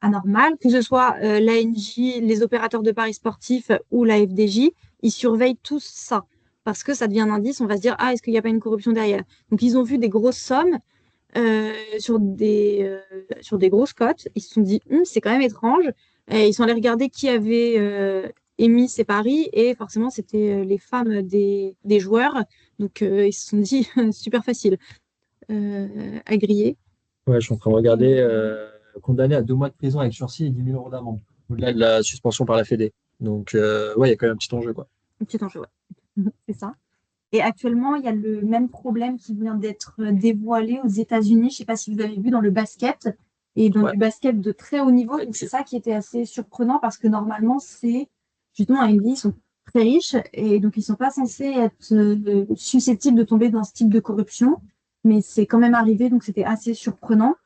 anormales, que ce soit l'ANJ, les opérateurs de paris sportifs ou la FDJ, ils surveillent tous ça. Parce que ça devient un indice, on va se dire, ah, est-ce qu'il n'y a pas une corruption derrière? Donc, ils ont vu des grosses sommes sur des grosses cotes. Ils se sont dit, c'est quand même étrange. Et ils sont allés regarder qui avait émis ces paris. Et forcément, c'était les femmes des joueurs. Donc, ils se sont dit, super facile à griller. Ouais, je suis en train de regarder, condamné à 2 mois de prison avec sursis et 10 000 euros d'amende, au-delà de la suspension par la Fédé. Donc, ouais, il y a quand même un petit enjeu, quoi. Un petit enjeu, ouais. C'est ça. Et actuellement, il y a le même problème qui vient d'être dévoilé aux États-Unis. Je ne sais pas si vous avez vu dans le basket et dans du basket de très haut niveau. Donc, c'est ça qui était assez surprenant parce que normalement, c'est justement un NBA, ils sont très riches et donc ils ne sont pas censés être susceptibles de tomber dans ce type de corruption. Mais c'est quand même arrivé, donc c'était assez surprenant.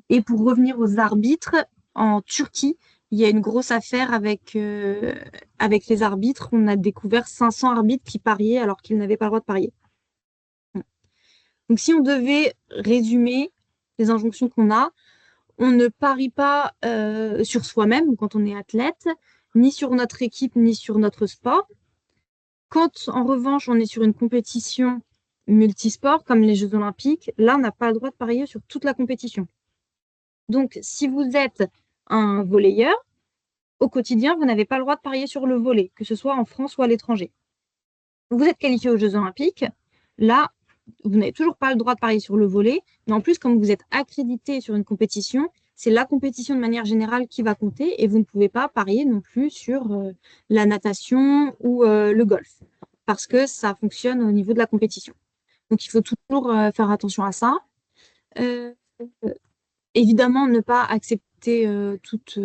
Et pour revenir aux arbitres, en Turquie, il y a une grosse affaire avec les arbitres. On a découvert 500 arbitres qui pariaient alors qu'ils n'avaient pas le droit de parier. Donc, si on devait résumer les injonctions qu'on a, on ne parie pas sur soi-même quand on est athlète, ni sur notre équipe, ni sur notre sport. Quand, en revanche, on est sur une compétition multisport, comme les Jeux Olympiques, là, on n'a pas le droit de parier sur toute la compétition. Donc, si vous êtes un volleyeur, au quotidien, vous n'avez pas le droit de parier sur le volley, que ce soit en France ou à l'étranger. Vous êtes qualifié aux Jeux Olympiques, là, vous n'avez toujours pas le droit de parier sur le volley, mais en plus, comme vous êtes accrédité sur une compétition, c'est la compétition de manière générale qui va compter et vous ne pouvez pas parier non plus sur la natation ou le golf, parce que ça fonctionne au niveau de la compétition. Donc, il faut toujours faire attention à ça. Évidemment, ne pas accepter accepter toute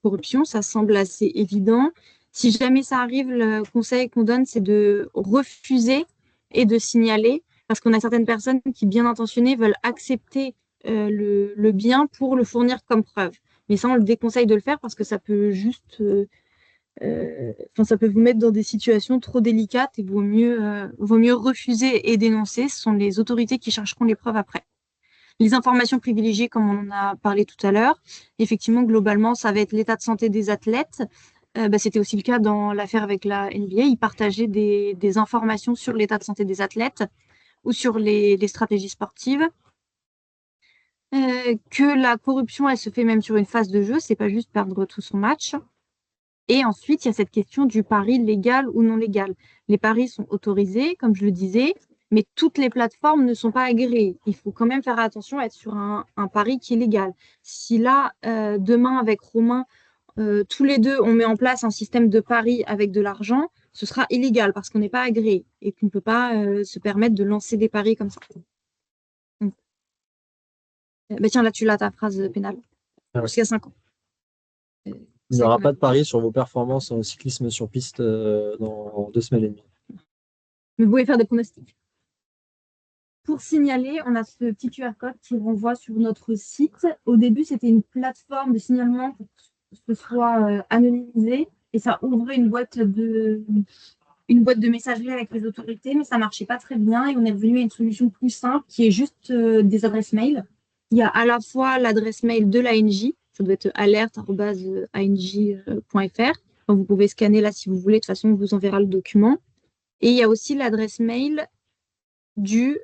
corruption. Ça semble assez évident. Si jamais ça arrive, le conseil qu'on donne, c'est de refuser et de signaler, parce qu'on a certaines personnes qui, bien intentionnées, veulent accepter le bien pour le fournir comme preuve. Mais ça, on le déconseille de le faire parce que ça peut juste, ça peut vous mettre dans des situations trop délicates et vaut mieux refuser et dénoncer. Ce sont les autorités qui chercheront les preuves après. Les informations privilégiées, comme on en a parlé tout à l'heure, effectivement, globalement, ça va être l'état de santé des athlètes. C'était aussi le cas dans l'affaire avec la NBA. Ils partageaient des informations sur l'état de santé des athlètes ou sur les stratégies sportives. Que la corruption, elle se fait même sur une phase de jeu, c'est pas juste perdre tout son match. Et ensuite, il y a cette question du pari légal ou non légal. Les paris sont autorisés, comme je le disais, mais toutes les plateformes ne sont pas agréées. Il faut quand même faire attention à être sur un pari qui est légal. Si là, demain, avec Romain, tous les deux, on met en place un système de paris avec de l'argent, ce sera illégal parce qu'on n'est pas agréé et qu'on ne peut pas se permettre de lancer des paris comme ça. Donc, tiens, là, tu l'as ta phrase pénale. Jusqu'à 5 ans. Il n'y aura pas de pari sur vos performances en cyclisme sur piste dans 2 semaines et demie. Mais vous pouvez faire des pronostics. Pour signaler, on a ce petit QR code qui renvoie sur notre site. Au début, c'était une plateforme de signalement pour que ce soit anonymisé et ça ouvrait une boîte de messagerie avec les autorités, mais ça marchait pas très bien et on est revenu à une solution plus simple qui est juste des adresses mail. Il y a à la fois l'adresse mail de l'ANJ, ça doit être alerte@ang.fr. Vous pouvez scanner là si vous voulez, de toute façon, on vous enverra le document. Et il y a aussi l'adresse mail du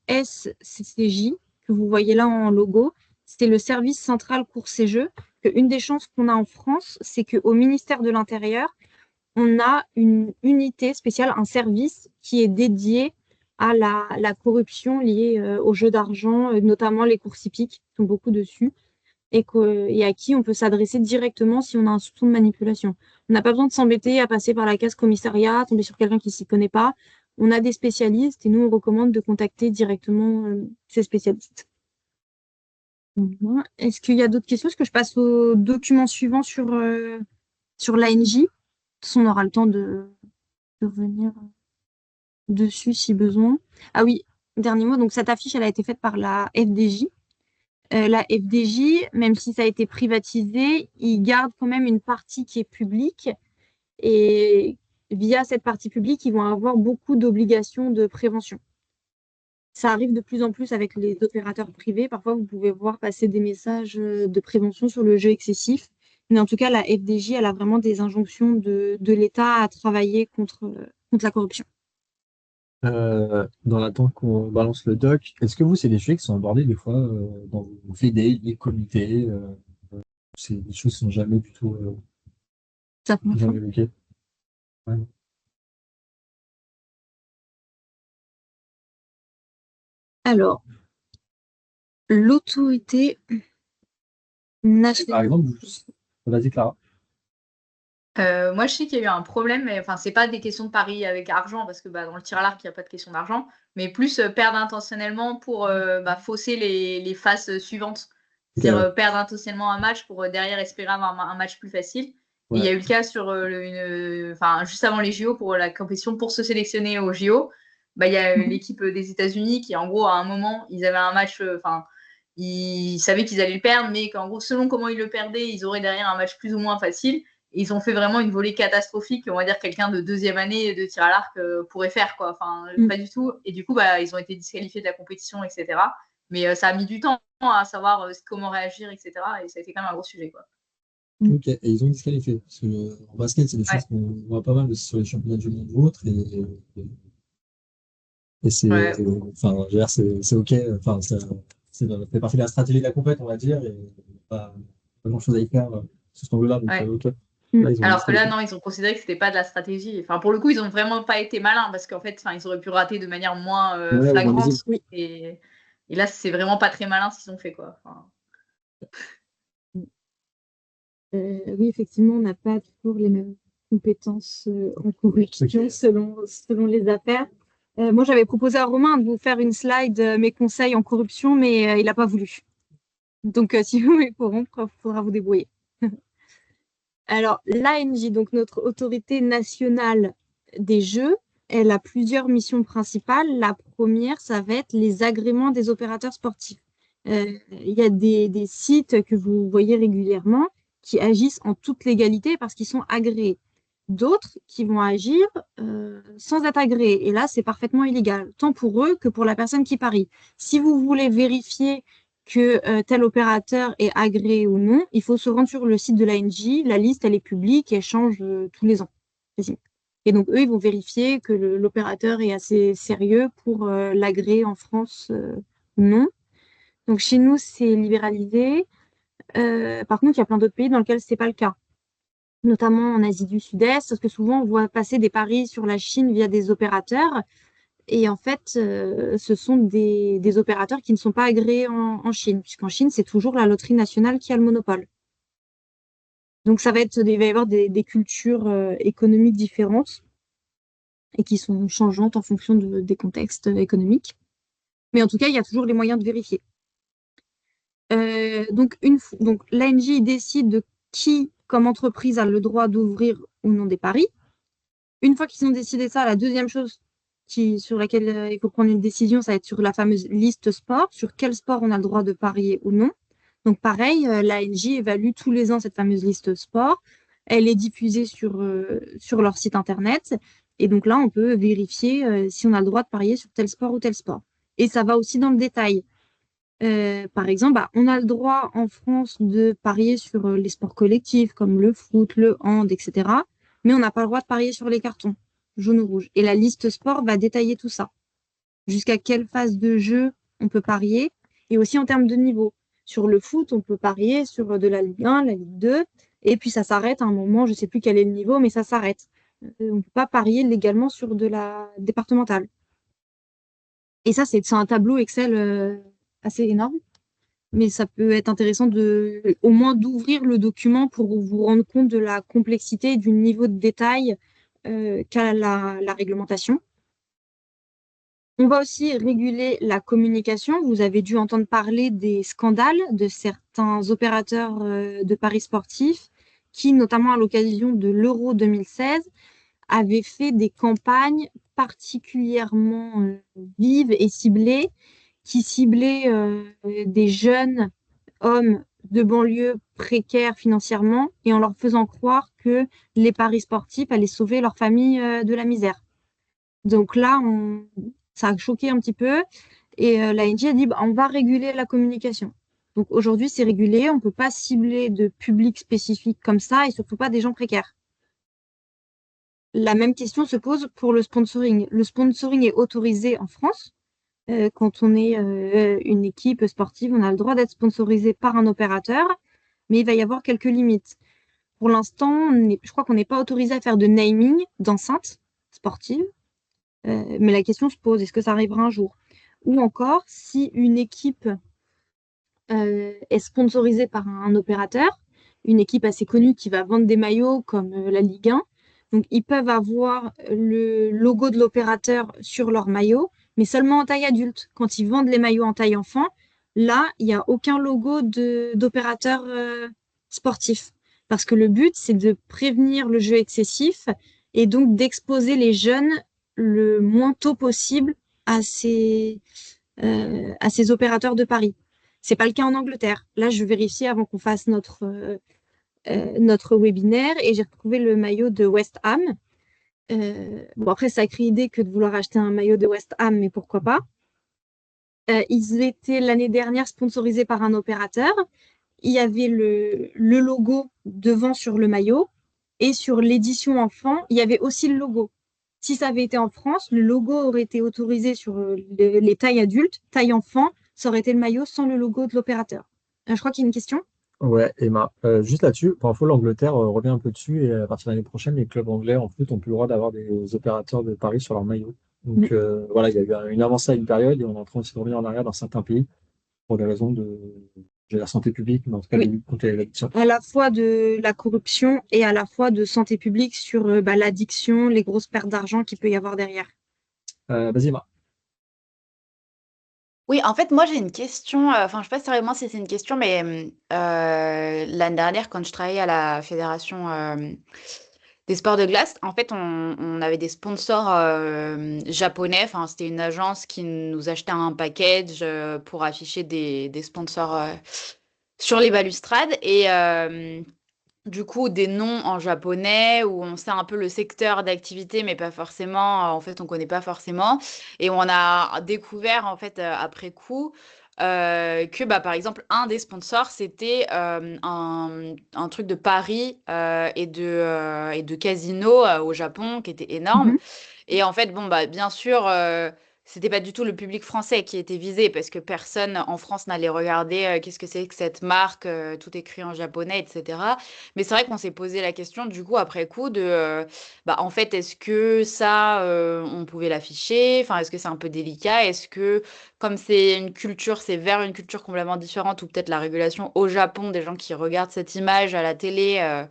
SCJ, que vous voyez là en logo. C'est le service central courses et jeux. Une des chances qu'on a en France, c'est qu'au ministère de l'Intérieur, on a une unité spéciale, un service qui est dédié à la corruption liée aux jeux d'argent, notamment les courses hippiques, qui sont beaucoup dessus, et à qui on peut s'adresser directement si on a un soupçon de manipulation. On n'a pas besoin de s'embêter à passer par la case commissariat, tomber sur quelqu'un qui ne s'y connaît pas. On a des spécialistes et nous, on recommande de contacter directement ces spécialistes. Est-ce qu'il y a d'autres questions? Est-ce que je passe au document suivant sur l'ANJ? De toute façon, on aura le temps de revenir dessus si besoin. Ah oui, dernier mot. Donc, cette affiche, elle a été faite par la FDJ. La FDJ, même si ça a été privatisé, ils gardent quand même une partie qui est publique. Et via cette partie publique, ils vont avoir beaucoup d'obligations de prévention. Ça arrive de plus en plus avec les opérateurs privés. Parfois, vous pouvez voir passer des messages de prévention sur le jeu excessif. Mais en tout cas, la FDJ, elle a vraiment des injonctions de l'État à travailler contre la corruption. Dans l'attente qu'on balance le doc, est-ce que vous, c'est des sujets qui sont abordés des fois dans vos fédés, les comités c'est des choses qui sont jamais du tout jamais évoquées? Ouais. Alors, l'autorité nationale. Par exemple, vas-y Clara. Moi, je sais qu'il y a eu un problème, mais enfin, c'est pas des questions de paris avec argent, parce que dans le tir à l'arc, il n'y a pas de question d'argent, mais plus perdre intentionnellement pour fausser les phases suivantes. C'est-à-dire perdre intentionnellement un match pour derrière espérer avoir un match plus facile. Ouais. Et il y a eu le cas sur juste avant les JO pour la compétition pour se sélectionner aux JO. Il y a l'équipe des États-Unis qui, en gros, à un moment, ils avaient un match, ils savaient qu'ils allaient le perdre, mais qu'en gros, selon comment ils le perdaient, ils auraient derrière un match plus ou moins facile. Et ils ont fait vraiment une volée catastrophique, on va dire quelqu'un de 2e année de tir à l'arc pourrait faire, quoi. Enfin, pas du tout. Et du coup, ils ont été disqualifiés de la compétition, etc. Mais ça a mis du temps à savoir comment réagir, etc. Et ça a été quand même un gros sujet, quoi. Ok, et ils ont disqualifié. Parce que en basket, c'est des choses qu'on voit pas mal sur les championnats du monde ou autres. Et c'est, enfin, c'est ok. Enfin, ça fait partie de la stratégie de la compète, on va dire. Et pas grand-chose à y faire sur cet angle-là. Donc, ok. Là, alors que là, non, ils ont considéré que c'était pas de la stratégie. Enfin, pour le coup, ils ont vraiment pas été malins parce qu'en fait, ils auraient pu rater de manière moins flagrante. Et là, c'est vraiment pas très malin ce qu'ils ont fait, quoi. Enfin... oui, effectivement, on n'a pas toujours les mêmes compétences en corruption selon les affaires. Moi, j'avais proposé à Romain de vous faire une slide mes conseils en corruption, mais il n'a pas voulu. Donc, si vous voulez corrompre, il faudra vous débrouiller. Alors, l'ANJ, donc notre autorité nationale des jeux, elle a plusieurs missions principales. La première, ça va être les agréments des opérateurs sportifs. Il y a des sites que vous voyez régulièrement qui agissent en toute légalité parce qu'ils sont agréés. D'autres qui vont agir sans être agréés. Et là, c'est parfaitement illégal, tant pour eux que pour la personne qui parie. Si vous voulez vérifier que tel opérateur est agréé ou non, il faut se rendre sur le site de l'ANJ. La liste, elle est publique et elle change tous les ans. Et donc, eux, ils vont vérifier que l'opérateur est assez sérieux pour l'agréer en France ou non. Donc, chez nous, c'est libéralisé. Par contre, il y a plein d'autres pays dans lesquels c'est pas le cas, notamment en Asie du Sud-Est, parce que souvent, on voit passer des paris sur la Chine via des opérateurs. Et en fait, ce sont des opérateurs qui ne sont pas agréés en Chine, puisqu'en Chine, c'est toujours la loterie nationale qui a le monopole. Donc, il va y avoir des cultures économiques différentes et qui sont changeantes en fonction des contextes économiques. Mais en tout cas, il y a toujours les moyens de vérifier. Donc, l'ANJ décide de qui, comme entreprise, a le droit d'ouvrir ou non des paris. Une fois qu'ils ont décidé ça, la deuxième chose sur laquelle il faut prendre une décision, ça va être sur la fameuse liste sport, sur quel sport on a le droit de parier ou non. Donc pareil, l'ANJ évalue tous les ans cette fameuse liste sport. Elle est diffusée sur leur site internet. Et donc là, on peut vérifier si on a le droit de parier sur tel sport ou tel sport. Et ça va aussi dans le détail. Par exemple, on a le droit en France de parier sur les sports collectifs comme le foot, le hand, etc. Mais on n'a pas le droit de parier sur les cartons, jaune ou rouge. Et la liste sport va détailler tout ça. Jusqu'à quelle phase de jeu on peut parier et aussi en termes de niveau. Sur le foot, on peut parier sur de la Ligue 1, la Ligue 2, et puis ça s'arrête à un moment, je ne sais plus quel est le niveau, mais ça s'arrête. On ne peut pas parier légalement sur de la départementale. Et ça, c'est un tableau Excel assez énorme. Mais ça peut être intéressant au moins d'ouvrir le document pour vous rendre compte de la complexité et du niveau de détail qu'a la réglementation. On va aussi réguler la communication. Vous avez dû entendre parler des scandales de certains opérateurs de paris sportifs qui, notamment à l'occasion de l'Euro 2016, avaient fait des campagnes particulièrement vives et ciblées qui ciblaient des jeunes hommes de banlieue précaires financièrement et en leur faisant croire que les paris sportifs allaient sauver leur famille de la misère. Donc là, ça a choqué un petit peu et l'ANJ a dit on va réguler la communication. Donc aujourd'hui, c'est régulé, on ne peut pas cibler de public spécifique comme ça et surtout pas des gens précaires. La même question se pose pour le sponsoring. Le sponsoring est autorisé en France. Quand on est une équipe sportive, on a le droit d'être sponsorisé par un opérateur, mais il va y avoir quelques limites. Pour l'instant, je crois qu'on n'est pas autorisé à faire de naming d'enceintes sportives, mais la question se pose, est-ce que ça arrivera un jour? Ou encore, si une équipe est sponsorisée par un opérateur, une équipe assez connue qui va vendre des maillots comme la Ligue 1, donc ils peuvent avoir le logo de l'opérateur sur leur maillot, mais seulement en taille adulte. Quand ils vendent les maillots en taille enfant, là, il n'y a aucun logo d'opérateur sportif. Parce que le but, c'est de prévenir le jeu excessif et donc d'exposer les jeunes le moins tôt possible à ces opérateurs de paris. C'est pas le cas en Angleterre. Là, je vérifie avant qu'on fasse notre webinaire et j'ai retrouvé le maillot de West Ham. Bon, après, sacrée idée que de vouloir acheter un maillot de West Ham, mais pourquoi pas. Ils étaient l'année dernière sponsorisés par un opérateur. Il y avait le logo devant sur le maillot et sur l'édition enfant, il y avait aussi le logo. Si ça avait été en France, le logo aurait été autorisé sur les tailles adultes, taille enfant, ça aurait été le maillot sans le logo de l'opérateur. Je crois qu'il y a une question. Ouais, Emma, juste là-dessus, pour info, l'Angleterre revient un peu dessus et à partir de l'année prochaine, les clubs anglais en foot n'ont plus le droit d'avoir des opérateurs de paris sur leur maillot. Donc voilà, il y a eu une avancée à une période et on est en train de se revenir en arrière dans certains pays pour des raisons de la santé publique, mais en tout cas de lutte contre l'addiction. À la fois de la corruption et à la fois de santé publique sur l'addiction, les grosses pertes d'argent qu'il peut y avoir derrière. Vas-y, Emma. Oui, en fait, moi j'ai une question, enfin je sais pas vraiment si c'est une question, mais l'année dernière, quand je travaillais à la Fédération des sports de glace, en fait, on avait des sponsors japonais, enfin c'était une agence qui nous achetait un package pour afficher des sponsors sur les balustrades, et du coup des noms en japonais où on sait un peu le secteur d'activité mais pas forcément, en fait on connaît pas forcément, et on a découvert en fait après coup que bah, par exemple un des sponsors c'était un truc de paris et de casino au Japon qui était énorme, Mhm. et en fait bon bah bien sûr c'était pas du tout le public français qui était visé parce que personne en France n'allait regarder qu'est-ce que c'est que cette marque, tout écrit en japonais, etc. Mais c'est vrai qu'on s'est posé la question du coup après coup de bah en fait est-ce que ça on pouvait l'afficher? Enfin est-ce que c'est un peu délicat? Est-ce que comme c'est une culture, c'est vers une culture complètement différente ou peut-être la régulation au Japon des gens qui regardent cette image à la télé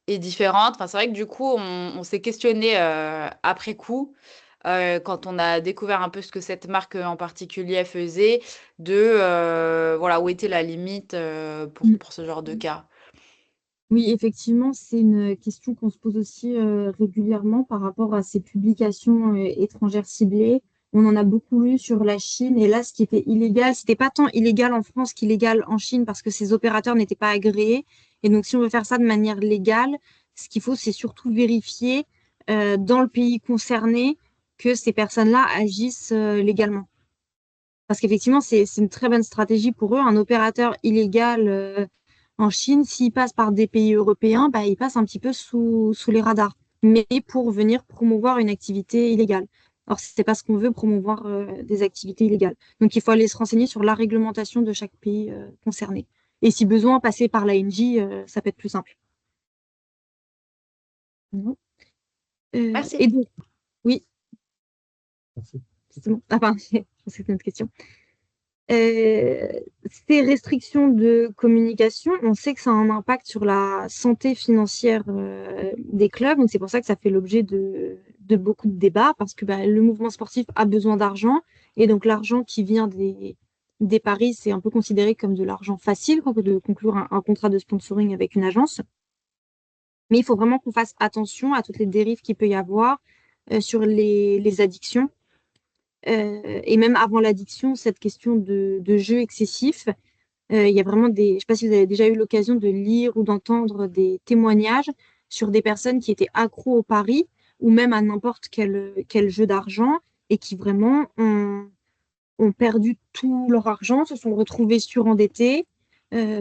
est différente. Enfin c'est vrai que du coup on s'est questionné après coup. Quand on a découvert un peu ce que cette marque en particulier faisait, de voilà où était la limite Mm. pour ce genre de cas. Oui, effectivement, c'est une question qu'on se pose aussi régulièrement par rapport à ces publications étrangères ciblées. On en a beaucoup lu sur la Chine et là, ce qui était illégal, c'était pas tant illégal en France qu'illégal en Chine parce que ces opérateurs n'étaient pas agréés. Et donc, si on veut faire ça de manière légale, ce qu'il faut, c'est surtout vérifier dans le pays concerné que ces personnes-là agissent légalement. Parce qu'effectivement, c'est une très bonne stratégie pour eux. Un opérateur illégal en Chine, s'il passe par des pays européens, bah, il passe un petit peu sous les radars, mais pour venir promouvoir une activité illégale. Or, c'est pas ce qu'on veut, promouvoir des activités illégales. Donc, il faut aller se renseigner sur la réglementation de chaque pays concerné. Et si besoin, passer par l'ANJ, ça peut être plus simple. Mhm. Merci. Et donc, oui, Merci. c'est bon. Ah, pardon, je pensais que c'était notre question. Euh, Ces restrictions de communication, on sait que ça a un impact sur la santé financière des clubs. Donc c'est pour ça que ça fait l'objet de beaucoup de débats, parce que bah, le mouvement sportif a besoin d'argent. Et donc l'argent qui vient des paris, c'est un peu considéré comme de l'argent facile quand de conclure un contrat de sponsoring avec une agence. Mais il faut vraiment qu'on fasse attention à toutes les dérives qu'il peut y avoir sur les addictions. Et même avant l'addiction, cette question de jeu excessif, il y a vraiment des. Je ne sais pas si vous avez déjà eu l'occasion de lire ou d'entendre des témoignages sur des personnes qui étaient accros au pari ou même à n'importe quel jeu d'argent et qui vraiment ont perdu tout leur argent, se sont retrouvés surendettés.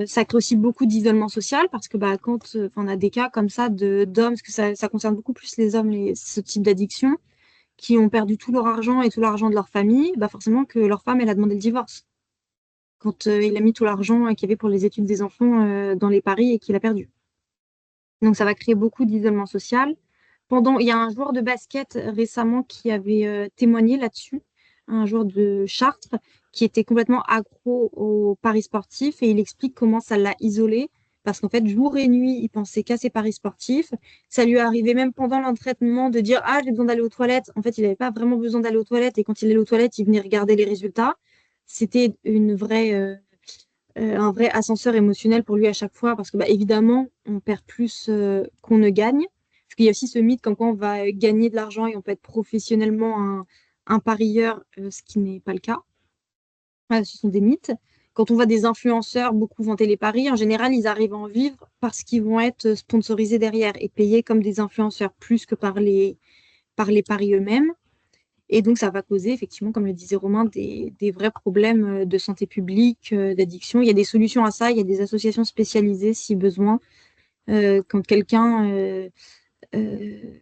Ça crée aussi beaucoup d'isolement social parce que bah, quand enfin, on a des cas comme ça d'hommes, parce que ça concerne beaucoup plus les hommes, ce type d'addiction, qui ont perdu tout leur argent et tout l'argent de leur famille, bah forcément que leur femme, elle a demandé le divorce quand il a mis tout l'argent qu'il y avait pour les études des enfants dans les paris et qu'il a perdu. Donc ça va créer beaucoup d'isolement social. Il y a un joueur de basket récemment qui avait témoigné là-dessus, un joueur de Chartres qui était complètement accro aux paris sportifs et il explique comment ça l'a isolé parce qu'en fait, jour et nuit, il pensait qu'à ses paris sportifs. Ça lui arrivait même pendant l'entraînement de dire ah, j'ai besoin d'aller aux toilettes. En fait, il n'avait pas vraiment besoin d'aller aux toilettes et quand il allait aux toilettes, il venait regarder les résultats. C'était un vrai ascenseur émotionnel pour lui à chaque fois parce que, bah, évidemment, on perd plus qu'on ne gagne. Parce qu'il y a aussi ce mythe comme quoi on va gagner de l'argent et on peut être professionnellement un parieur, ce qui n'est pas le cas. Ce sont des mythes. Quand on voit des influenceurs beaucoup vanter les paris, en général, ils arrivent à en vivre parce qu'ils vont être sponsorisés derrière et payés comme des influenceurs plus que par les paris eux-mêmes. Et donc, ça va causer, effectivement, comme le disait Romain, des vrais problèmes de santé publique, d'addiction. Il y a des solutions à ça, il y a des associations spécialisées si besoin. Quand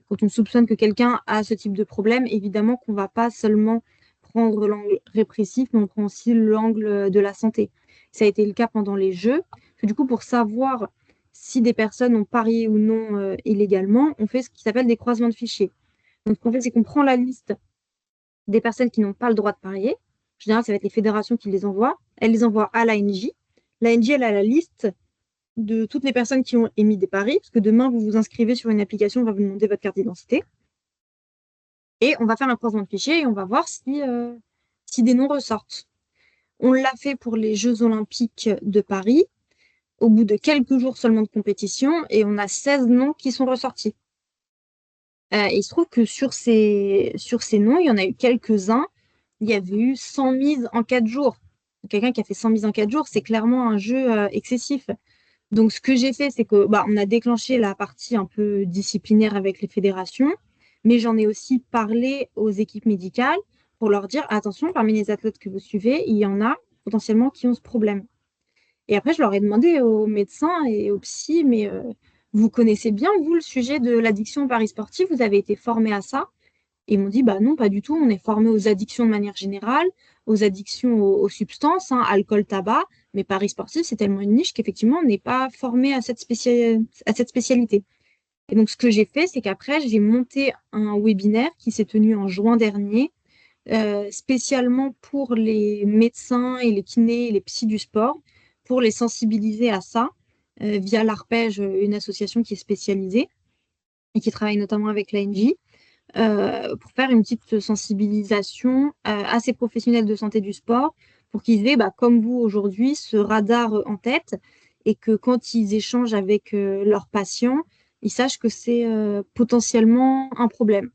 quand on soupçonne que quelqu'un a ce type de problème, évidemment qu'on ne va pas seulement prendre l'angle répressif, mais on prend aussi l'angle de la santé. Ça a été le cas pendant les Jeux. Du coup, pour savoir si des personnes ont parié ou non illégalement, on fait ce qui s'appelle des croisements de fichiers. Donc, ce qu'on fait, c'est qu'on prend la liste des personnes qui n'ont pas le droit de parier. En général, ça va être les fédérations qui les envoient. Elles les envoient à l'ANJ. L'ANJ, elle a la liste de toutes les personnes qui ont émis des paris, parce que demain, vous vous inscrivez sur une application, on va vous demander votre carte d'identité. Et on va faire un croisement de fichiers et on va voir si des noms ressortent. On l'a fait pour les Jeux Olympiques de Paris, au bout de quelques jours seulement de compétition, et on a 16 noms qui sont ressortis. Il se trouve que sur ces noms, il y en a eu quelques-uns. Il y avait eu 100 mises en 4 jours. Quelqu'un qui a fait 100 mises en 4 jours, c'est clairement un jeu excessif. Donc, ce que j'ai fait, c'est que on a déclenché la partie un peu disciplinaire avec les fédérations, mais j'en ai aussi parlé aux équipes médicales pour leur dire, attention, parmi les athlètes que vous suivez, il y en a potentiellement qui ont ce problème. Et après, je leur ai demandé aux médecins et aux psys, mais vous connaissez bien, vous, le sujet de l'addiction au paris sportif, vous avez été formés à ça? Et ils m'ont dit, bah non, pas du tout, on est formé aux addictions de manière générale, aux addictions aux substances, hein, alcool, tabac, mais paris sportif, c'est tellement une niche qu'effectivement, on n'est pas formé à cette spécialité. Et donc, ce que j'ai fait, c'est qu'après, j'ai monté un webinaire qui s'est tenu en juin dernier, spécialement pour les médecins et les kinés et les psys du sport, pour les sensibiliser à ça, via l'Arpège, une association qui est spécialisée et qui travaille notamment avec l'ANJ, pour faire une petite sensibilisation à ces professionnels de santé du sport, pour qu'ils aient, comme vous aujourd'hui, ce radar en tête, et que quand ils échangent avec leurs patients, ils sachent que c'est potentiellement un problème.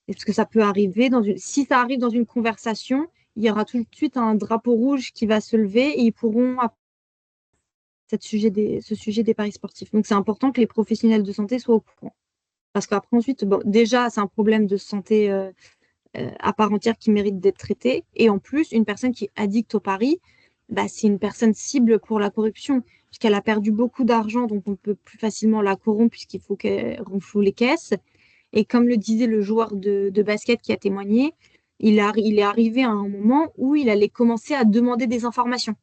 Et parce que ça peut arriver si ça arrive dans une conversation, il y aura tout de suite un drapeau rouge qui va se lever et ils pourront ce sujet des paris sportifs. Donc, c'est important que les professionnels de santé soient au courant. Parce qu'après, ensuite, déjà, c'est un problème de santé à part entière qui mérite d'être traité. Et en plus, une personne qui est addicte au pari, c'est une personne cible pour la corruption, puisqu'elle a perdu beaucoup d'argent, donc on peut plus facilement la corrompre puisqu'il faut qu'elle renfloue les caisses. Et comme le disait le joueur de basket qui a témoigné, il est arrivé à un moment où il allait commencer à demander des informations.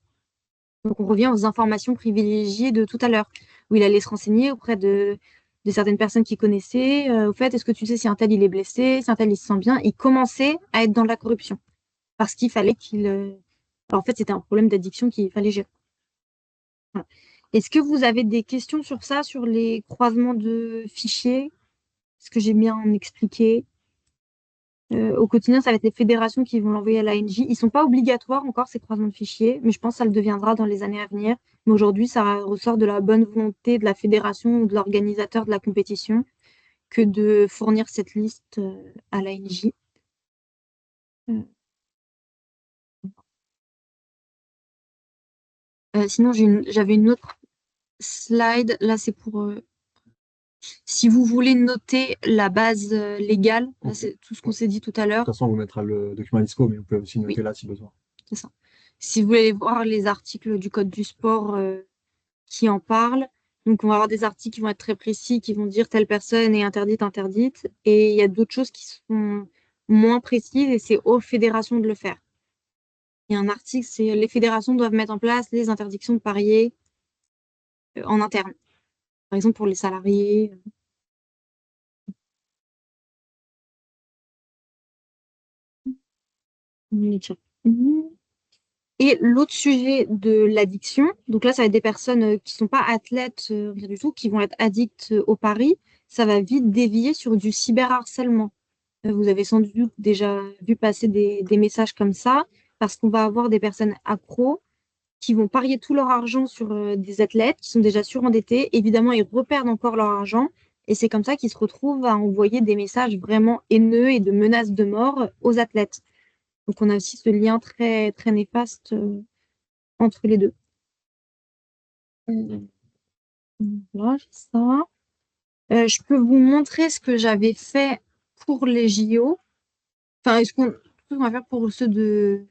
Donc on revient aux informations privilégiées de tout à l'heure, où il allait se renseigner auprès de certaines personnes qu'il connaissait. Au fait, est-ce que tu sais si un tel il est blessé, si un tel il se sent bien? Il commençait à être dans la corruption parce qu'il fallait qu'il. En fait, c'était un problème d'addiction qu'il fallait gérer. Voilà. Est-ce que vous avez des questions sur ça, sur les croisements de fichiers? Est-ce que j'ai bien expliqué? Au quotidien, ça va être les fédérations qui vont l'envoyer à l'ANJ. Ils ne sont pas obligatoires encore, ces croisements de fichiers, mais je pense que ça le deviendra dans les années à venir. Mais aujourd'hui, ça ressort de la bonne volonté de la fédération ou de l'organisateur de la compétition que de fournir cette liste à l'ANJ. Sinon, j'avais une autre slide. Là, c'est pour... si vous voulez noter la base légale, là, c'est tout ce qu'on s'est dit tout à l'heure. De toute façon, on vous mettra le document ISCO, mais vous pouvez aussi noter là si besoin. C'est ça. Si vous voulez voir les articles du Code du sport qui en parlent, donc on va avoir des articles qui vont être très précis, qui vont dire telle personne est interdite. Et il y a d'autres choses qui sont moins précises et c'est aux fédérations de le faire. Il y a un article, c'est les fédérations doivent mettre en place les interdictions de parier en interne. Par exemple, pour les salariés. Et l'autre sujet de l'addiction, donc là, ça va être des personnes qui ne sont pas athlètes, rien du tout, qui vont être addictes au pari. Ça va vite dévier sur du cyberharcèlement. Vous avez sans doute déjà vu passer des messages comme ça, parce qu'on va avoir des personnes accros qui vont parier tout leur argent sur des athlètes qui sont déjà surendettés. Évidemment, ils reperdent encore leur argent. Et c'est comme ça qu'ils se retrouvent à envoyer des messages vraiment haineux et de menaces de mort aux athlètes. Donc, on a aussi ce lien très, très néfaste entre les deux. Voilà, ça. Je peux vous montrer ce que j'avais fait pour les JO. Enfin, ce qu'on va faire pour ceux de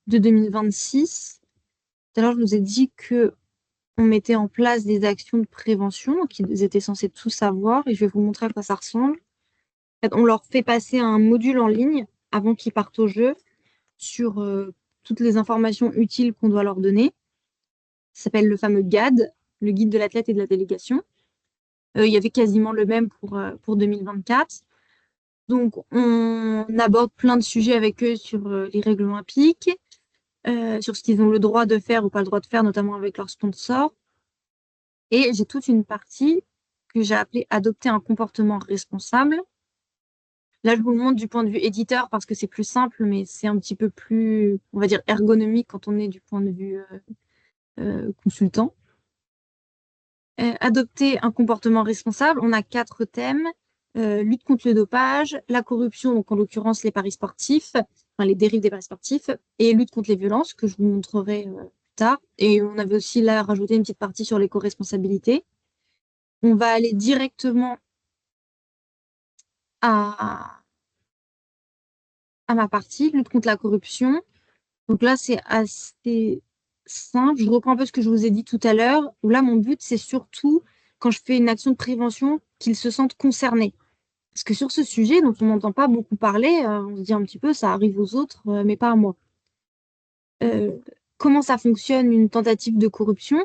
2026. Tout à l'heure, je vous ai dit que on mettait en place des actions de prévention, donc ils étaient censés tout savoir, et je vais vous montrer à quoi ça ressemble. En fait, on leur fait passer un module en ligne avant qu'ils partent au jeu sur toutes les informations utiles qu'on doit leur donner. Ça s'appelle le fameux GAD, le guide de l'athlète et de la délégation. Il y avait quasiment le même pour 2024. Donc, on aborde plein de sujets avec eux sur les règles olympiques, sur ce qu'ils ont le droit de faire ou pas le droit de faire, notamment avec leurs sponsors. Et j'ai toute une partie que j'ai appelée « Adopter un comportement responsable ». Là, je vous le montre du point de vue éditeur parce que c'est plus simple, mais c'est un petit peu plus, on va dire, ergonomique quand on est du point de vue consultant. Adopter un comportement responsable, on a 4 thèmes. Lutte contre le dopage, la corruption, donc en l'occurrence les paris sportifs, enfin les dérives des paris sportifs, et lutte contre les violences, que je vous montrerai plus tard. Et on avait aussi là rajouté une petite partie sur l'éco-responsabilité. On va aller directement à ma partie, lutte contre la corruption. Donc là, c'est assez simple. Je reprends un peu ce que je vous ai dit tout à l'heure, où là, mon but, c'est surtout, quand je fais une action de prévention, qu'ils se sentent concernés. Parce que sur ce sujet, dont on n'entend pas beaucoup parler, on se dit un petit peu, ça arrive aux autres, mais pas à moi. Euh, Comment ça fonctionne une tentative de corruption?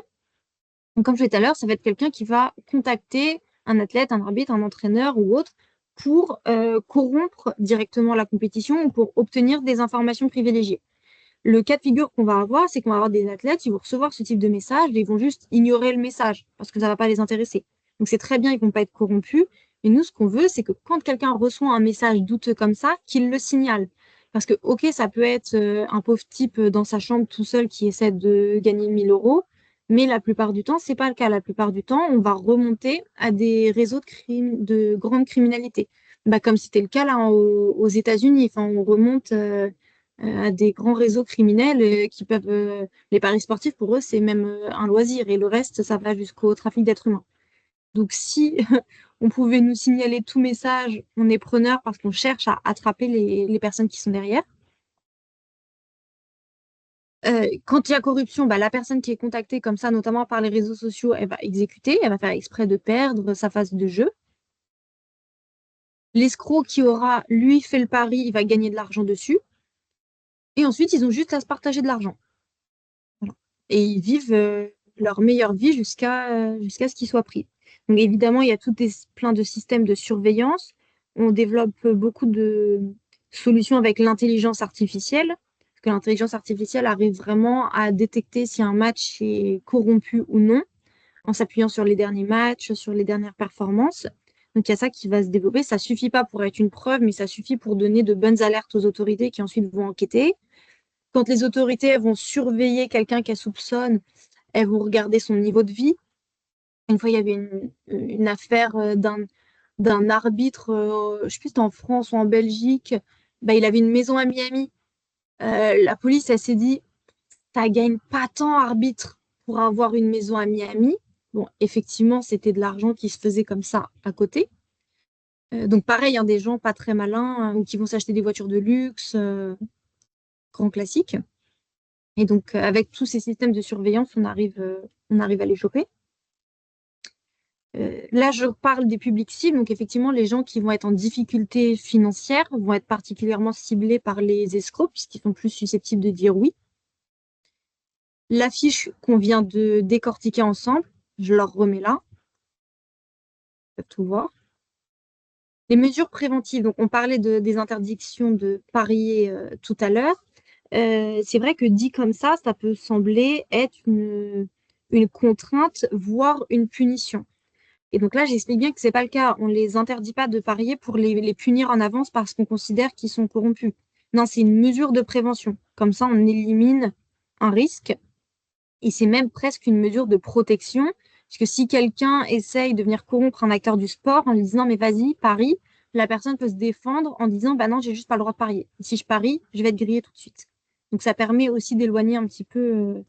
Donc, comme je disais tout à l'heure, ça va être quelqu'un qui va contacter un athlète, un arbitre, un entraîneur ou autre pour corrompre directement la compétition ou pour obtenir des informations privilégiées. Le cas de figure qu'on va avoir, c'est qu'on va avoir des athlètes qui vont recevoir ce type de message et ils vont juste ignorer le message parce que ça va pas les intéresser. Donc c'est très bien, ils vont pas être corrompus. Mais nous, ce qu'on veut, c'est que quand quelqu'un reçoit un message douteux comme ça, qu'il le signale. Parce que, ok, ça peut être un pauvre type dans sa chambre tout seul qui essaie de gagner 1000 euros, mais la plupart du temps, c'est pas le cas. La plupart du temps, on va remonter à des réseaux de crimes, de grande criminalité. Bah, comme c'était le cas là aux États-Unis. Enfin, on remonte à des grands réseaux criminels qui peuvent. Les paris sportifs, pour eux, c'est même un loisir. Et le reste, ça va jusqu'au trafic d'êtres humains. Donc, si on pouvait nous signaler tout message, on est preneur parce qu'on cherche à attraper les personnes qui sont derrière. Quand il y a corruption, bah, la personne qui est contactée comme ça, notamment par les réseaux sociaux, elle va exécuter, elle va faire exprès de perdre sa phase de jeu. L'escroc qui aura, lui, fait le pari, il va gagner de l'argent dessus. Et ensuite, ils ont juste à se partager de l'argent. Voilà. Et ils vivent leur meilleure vie jusqu'à ce qu'ils soient pris. Donc évidemment, il y a plein de systèmes de surveillance. On développe beaucoup de solutions avec l'intelligence artificielle, parce que l'intelligence artificielle arrive vraiment à détecter si un match est corrompu ou non, en s'appuyant sur les derniers matchs, sur les dernières performances. Donc il y a ça qui va se développer. Ça suffit pas pour être une preuve, mais ça suffit pour donner de bonnes alertes aux autorités qui ensuite vont enquêter. Quand les autorités elles vont surveiller quelqu'un qu'elles soupçonnent, elles vont regarder son niveau de vie. Une fois, il y avait une affaire d'un arbitre, je ne sais plus si c'était en France ou en Belgique, bah, il avait une maison à Miami. La police, elle s'est dit, ça gagne pas tant, arbitre, pour avoir une maison à Miami. Bon, effectivement, c'était de l'argent qui se faisait comme ça à côté. Donc pareil, hein, des gens pas très malins ou qui vont s'acheter des voitures de luxe, grand classique. Et donc, avec tous ces systèmes de surveillance, on arrive à les choper. Là, je parle des publics cibles. Donc, effectivement, les gens qui vont être en difficulté financière vont être particulièrement ciblés par les escrocs, puisqu'ils sont plus susceptibles de dire oui. L'affiche qu'on vient de décortiquer ensemble, je leur remets là. Ils peuvent tout voir. Les mesures préventives. Donc, on parlait des interdictions de parier tout à l'heure. C'est vrai que dit comme ça peut sembler être une contrainte, voire une punition. Et donc là, j'explique bien que c'est pas le cas. On les interdit pas de parier pour les punir en avance parce qu'on considère qu'ils sont corrompus. Non, c'est une mesure de prévention. Comme ça, on élimine un risque. Et c'est même presque une mesure de protection. Parce que si quelqu'un essaye de venir corrompre un acteur du sport en lui disant, mais vas-y, parie, la personne peut se défendre en disant, bah non, j'ai juste pas le droit de parier. Et si je parie, je vais être grillé tout de suite. Donc ça permet aussi d'éloigner un peu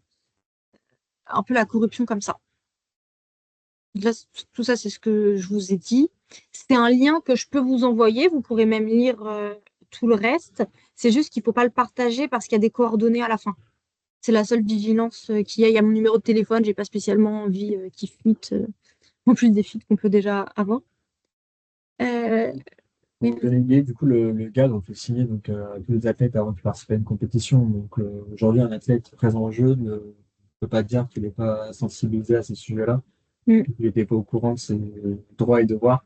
la corruption comme ça. Là, tout ça, c'est ce que je vous ai dit. C'est un lien que je peux vous envoyer. Vous pourrez même lire tout le reste. C'est juste qu'il ne faut pas le partager parce qu'il y a des coordonnées à la fin. C'est la seule vigilance qu'il y a. Il y a mon numéro de téléphone. Je n'ai pas spécialement envie qu'il fuite, en plus des fuites qu'on peut déjà avoir. Pour donner du coup, le cadre fait signer donc, à tous les athlètes avant de participer à une compétition. Donc aujourd'hui, un athlète présent en jeu ne peut pas dire qu'il n'est pas sensibilisé à ces sujets-là. Il n'était pas au courant de ses droits et devoirs.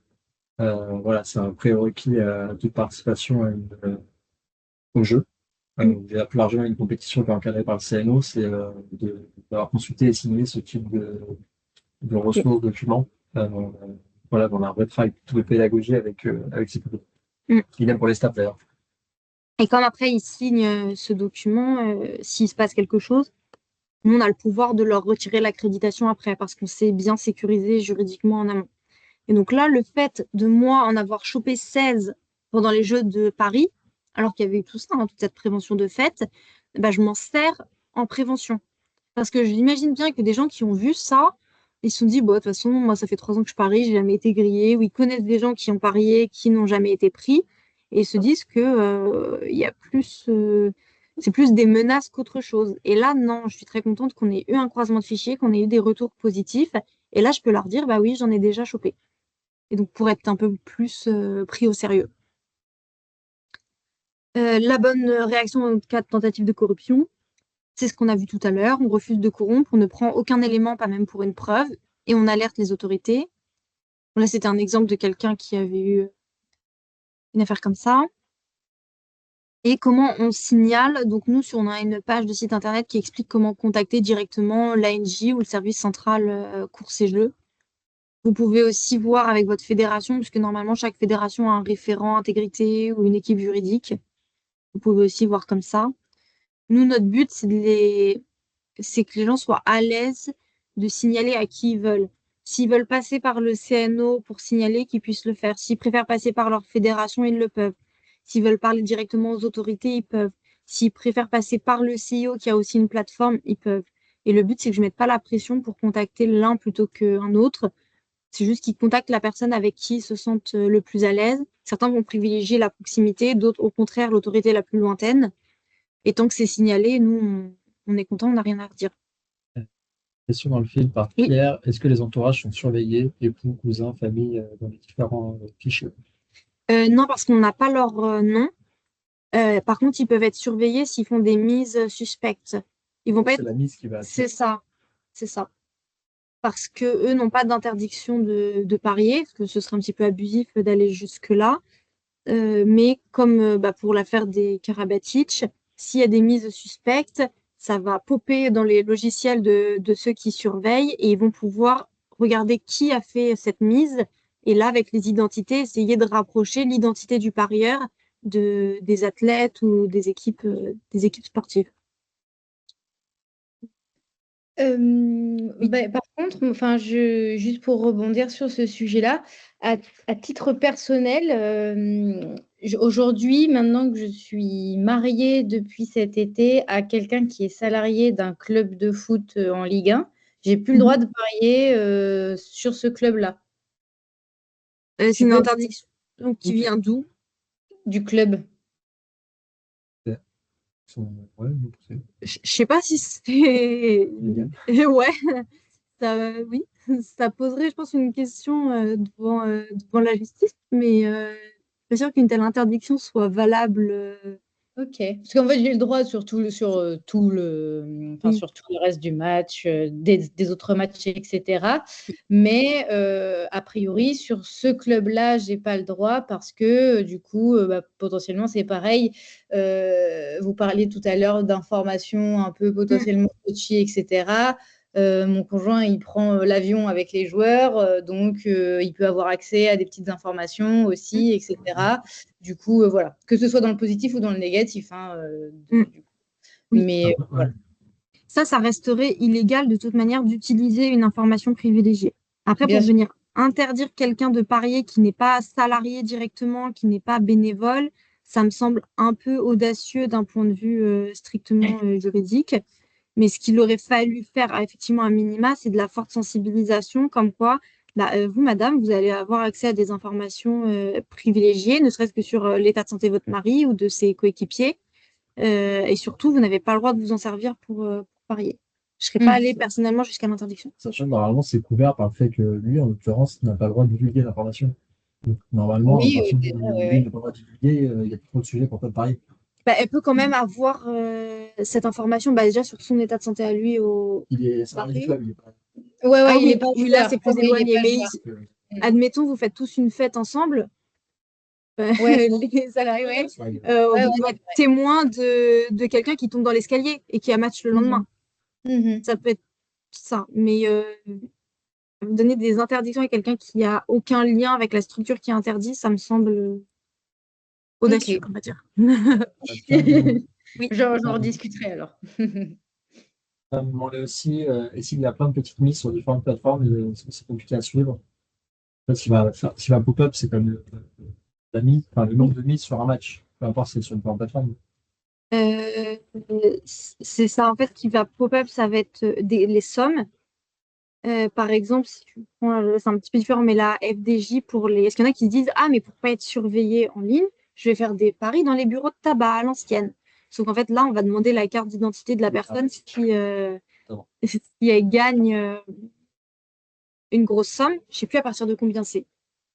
Voilà, c'est un prérequis à toute participation au jeu. Plus largement, une compétition qui est encadrée par le CNO, c'est d'avoir consulté et signé ce type de ressources, documents. Voilà, on a un vrai travail de pédagogie avec ces publics. Idem pour les staff d'ailleurs. Et comme après, ils signent ce document, s'il se passe quelque chose, nous, on a le pouvoir de leur retirer l'accréditation après, parce qu'on s'est bien sécurisé juridiquement en amont. Et donc là, le fait de moi en avoir chopé 16 pendant les Jeux de Paris, alors qu'il y avait eu tout ça, toute cette prévention de fête, bah, je m'en sers en prévention. Parce que j'imagine bien que des gens qui ont vu ça, ils se sont dit, bon, de toute façon, moi, ça fait 3 ans que je parie, j'ai jamais été grillé, ou ils connaissent des gens qui ont parié, qui n'ont jamais été pris, et ils se disent que il y a plus, c'est plus des menaces qu'autre chose. Et là, non, je suis très contente qu'on ait eu un croisement de fichiers, qu'on ait eu des retours positifs, et là, je peux leur dire, bah oui, j'en ai déjà chopé. Et donc, pour être un peu plus pris au sérieux. La bonne réaction en cas de tentative de corruption, c'est ce qu'on a vu tout à l'heure. On refuse de corrompre, on ne prend aucun élément, pas même pour une preuve, et on alerte les autorités. Là, c'était un exemple de quelqu'un qui avait eu une affaire comme ça. Et comment on signale. Donc, nous, on a une page de site internet qui explique comment contacter directement l'ANJ ou le service central courses et jeux. Vous pouvez aussi voir avec votre fédération, puisque normalement, chaque fédération a un référent intégrité ou une équipe juridique. Vous pouvez aussi voir comme ça. Nous, notre but, c'est que les gens soient à l'aise de signaler à qui ils veulent. S'ils veulent passer par le CNO pour signaler, qu'ils puissent le faire. S'ils préfèrent passer par leur fédération, ils le peuvent. S'ils veulent parler directement aux autorités, ils peuvent. S'ils préfèrent passer par le CIO, qui a aussi une plateforme, ils peuvent. Et le but, c'est que je ne mette pas la pression pour contacter l'un plutôt qu'un autre. C'est juste qu'ils contactent la personne avec qui ils se sentent le plus à l'aise. Certains vont privilégier la proximité, d'autres, au contraire, l'autorité la plus lointaine. Et tant que c'est signalé, nous, on est content, on n'a rien à redire. Question dans le fil par Oui. Pierre. Est-ce que les entourages sont surveillés, époux, cousins, famille, dans les différents fichiers? Non, parce qu'on n'a pas leur nom. Par contre, ils peuvent être surveillés s'ils font des mises suspectes. Ils vont pas C'est être. la mise qui va. C'est ça, c'est ça. Parce que eux n'ont pas d'interdiction de parier, parce que ce serait un petit peu abusif d'aller jusque-là. Mais comme pour l'affaire des Karabatic, s'il y a des mises suspectes, ça va popper dans les logiciels de ceux qui surveillent et ils vont pouvoir regarder qui a fait cette mise. Et là, avec les identités, essayer de rapprocher l'identité du parieur des athlètes ou des équipes sportives. Par contre, enfin, juste pour rebondir sur ce sujet-là, à titre personnel, aujourd'hui, maintenant que je suis mariée depuis cet été à quelqu'un qui est salarié d'un club de foot en Ligue 1, j'ai plus le droit de parier sur ce club-là. C'est une interdiction qui vient d'où? Du club. Ouais, Je sais pas si c'est. Ouais, oui, ça poserait, je pense, une question devant la justice, mais je suis pas sûre qu'une telle interdiction soit valable. Ok, parce qu'en fait j'ai le droit sur tout le reste du match, des autres matchs, etc. Mais a priori sur ce club-là, j'ai pas le droit parce que du coup, potentiellement c'est pareil. Vous parliez tout à l'heure d'informations un peu potentiellement touchy, etc. Mon conjoint, il prend l'avion avec les joueurs, donc il peut avoir accès à des petites informations aussi, etc. Du coup, voilà, que ce soit dans le positif ou dans le négatif. Oui. Mais voilà. Ça resterait illégal de toute manière d'utiliser une information privilégiée. Après, Bien pour sûr. venir interdire quelqu'un de parier qui n'est pas salarié directement, qui n'est pas bénévole, ça me semble un peu audacieux d'un point de vue strictement juridique. Mais ce qu'il aurait fallu faire, effectivement, un minima, c'est de la forte sensibilisation, comme quoi, vous, madame, vous allez avoir accès à des informations privilégiées, ne serait-ce que sur l'état de santé de votre mari ou de ses coéquipiers. Et surtout, vous n'avez pas le droit de vous en servir pour parier. Je ne serais pas allée personnellement jusqu'à l'interdiction. Sachant que normalement, c'est couvert par le fait que lui, en l'occurrence, n'a pas le droit de divulguer l'information. Donc, normalement, à partir du moment où lui n'a pas le droit de divulguer, il y a plus trop de sujets pour toi de parier. Elle peut quand même avoir cette information déjà sur son état de santé à lui au Il est salarié du club, il est pas. Il est pas oui, là, c'est plus éloigné. Mais admettons, vous faites tous une fête ensemble. Les salariés, vous êtes témoin de quelqu'un qui tombe dans l'escalier et qui a match le lendemain. Ça peut être ça. Mais donner des interdictions à quelqu'un qui a aucun lien avec la structure qui est interdite, ça me semble audacieux, on va dire. Oui. J'en rediscuterai alors. On me demandait aussi s'il y a plein de petites mises sur différentes plateformes, est-ce que c'est compliqué à suivre? En fait, ce qui va pop-up, c'est comme la mise, enfin, le nombre de mises sur un match, peu importe si c'est sur une plateforme. Euh, c'est ça en fait qui va pop-up, ça va être les sommes. Par exemple, si tu prends, c'est un petit peu différent, mais la FDJ pour les. Est-ce qu'il y en a qui se disent, ah, mais pour pas être surveillé en ligne, je vais faire des paris dans les bureaux de tabac à l'ancienne. Sauf qu'en fait, là, on va demander la carte d'identité de la personne si elle gagne une grosse somme. Je sais plus à partir de combien c'est.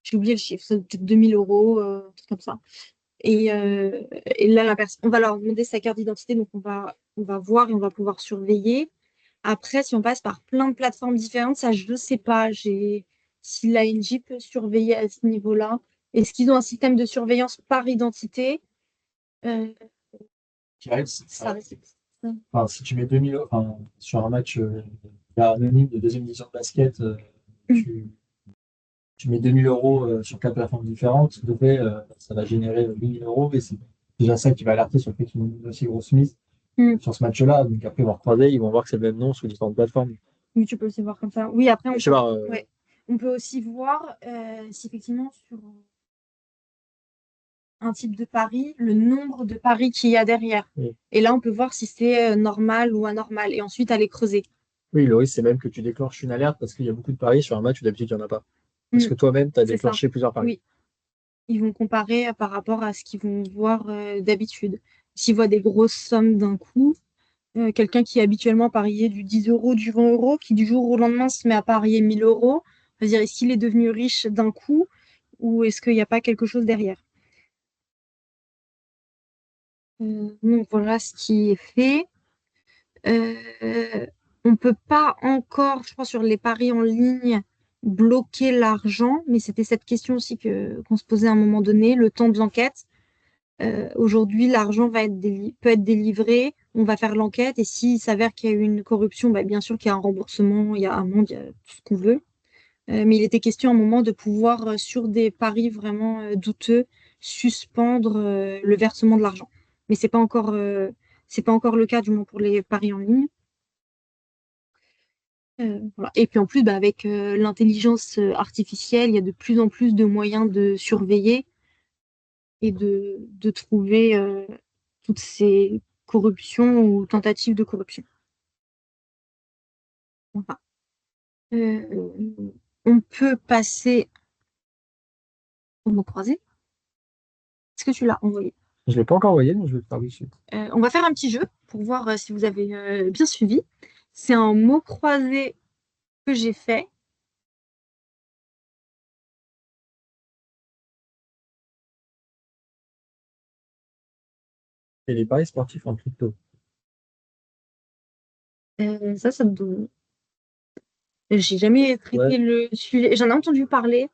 J'ai oublié le chiffre, c'est peut-être 2000 euros, un truc comme ça. Et là, on va leur demander sa carte d'identité, donc on va voir et on va pouvoir surveiller. Après, si on passe par plein de plateformes différentes, ça, je ne sais pas. Si l'ANJ peut surveiller à ce niveau-là. Est-ce qu'ils ont un système de surveillance par identité? Euh, Qui arrive, ça, enfin, si tu mets 2000 euros enfin, sur un match anonyme de deuxième division de basket, tu mets 2000 euros sur 4 plateformes différentes, de fait, ça va générer 8000 euros et c'est déjà ça qui va alerter sur le fait qu'ils ont une aussi grosse mise sur ce match-là. Donc après, ils vont recroiser, ils vont voir que c'est le même nom sur différentes plateformes. Oui, tu peux aussi voir comme ça. Oui, après, Je sais pas, ouais. On peut aussi voir si effectivement sur un type de pari, le nombre de paris qu'il y a derrière. Oui. Et là, on peut voir si c'est normal ou anormal. Et ensuite, aller creuser. Oui, le risque, c'est même que tu déclenches une alerte parce qu'il y a beaucoup de paris sur un match où d'habitude, il n'y en a pas. Parce que toi-même, tu as C'est déclenché plusieurs paris. Oui. Ils vont comparer par rapport à ce qu'ils vont voir d'habitude. S'ils voient des grosses sommes d'un coup, quelqu'un qui habituellement pariait du 10 euros, du 20 euros, qui du jour au lendemain se met à parier 1000 euros, on va dire, est-ce qu'il est devenu riche d'un coup ou est-ce qu'il n'y a pas quelque chose derrière? Donc voilà ce qui est fait. On ne peut pas encore, je crois, sur les paris en ligne, bloquer l'argent, mais c'était cette question aussi qu'on se posait à un moment donné, le temps de l'enquête. Aujourd'hui, l'argent peut être délivré, on va faire l'enquête, et s'il s'avère qu'il y a eu une corruption, bah, bien sûr qu'il y a un remboursement, il y a amende, il y a tout ce qu'on veut. Mais il était question à un moment de pouvoir, sur des paris vraiment douteux, suspendre le versement de l'argent. Mais c'est pas encore le cas, du moins pour les paris en ligne. Voilà. Et puis en plus, bah, avec l'intelligence artificielle, il y a de plus en plus de moyens de surveiller et de trouver toutes ces corruptions ou tentatives de corruption. Voilà. On peut passer au mot croisé. Est-ce que tu l'as envoyé? Je ne l'ai pas encore envoyé, donc je vais le faire de suite. On va faire un petit jeu pour voir si vous avez bien suivi. C'est un mot croisé que j'ai fait. Et les paris sportifs en crypto. Ça me donne. J'ai jamais traité le sujet. J'en ai entendu parler,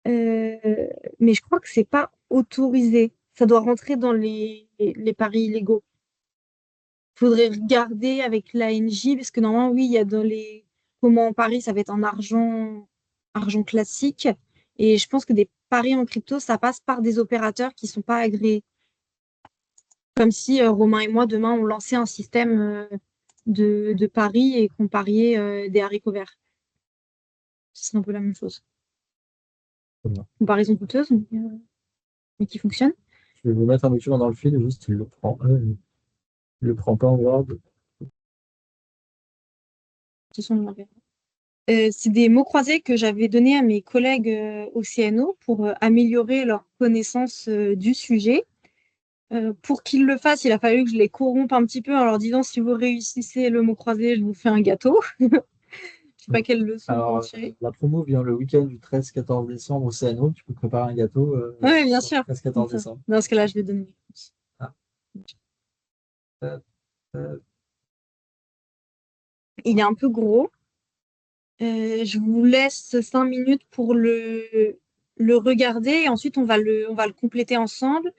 mais je crois que c'est pas autorisé. Ça doit rentrer dans les paris illégaux. Faudrait regarder avec l'ANJ, parce que normalement, oui, il y a dans les comment en paris, ça va être en argent classique. Et je pense que des paris en crypto, ça passe par des opérateurs qui sont pas agréés. Comme si Romain et moi, demain, on lançait un système de paris et qu'on pariait des haricots verts. C'est un peu la même chose. Comparaison douteuse, mais qui fonctionne. Je vais vous mettre un document dans le fil, juste il le prend. Il le prend pas en Word. C'est des mots croisés que j'avais donnés à mes collègues au CNO pour améliorer leur connaissance du sujet. Pour qu'ils le fassent, il a fallu que je les corrompe un petit peu en leur disant si vous réussissez le mot croisé, je vous fais un gâteau. Je sais pas quelle leçon Alors, la promo vient le week-end du 13-14 décembre au CNO. Tu peux préparer un gâteau. Oui, bien sûr. 13-14 décembre. Dans ce cas-là, je vais donner une réponse. Il est un peu gros. Je vous laisse 5 minutes pour le regarder et ensuite on va le compléter ensemble.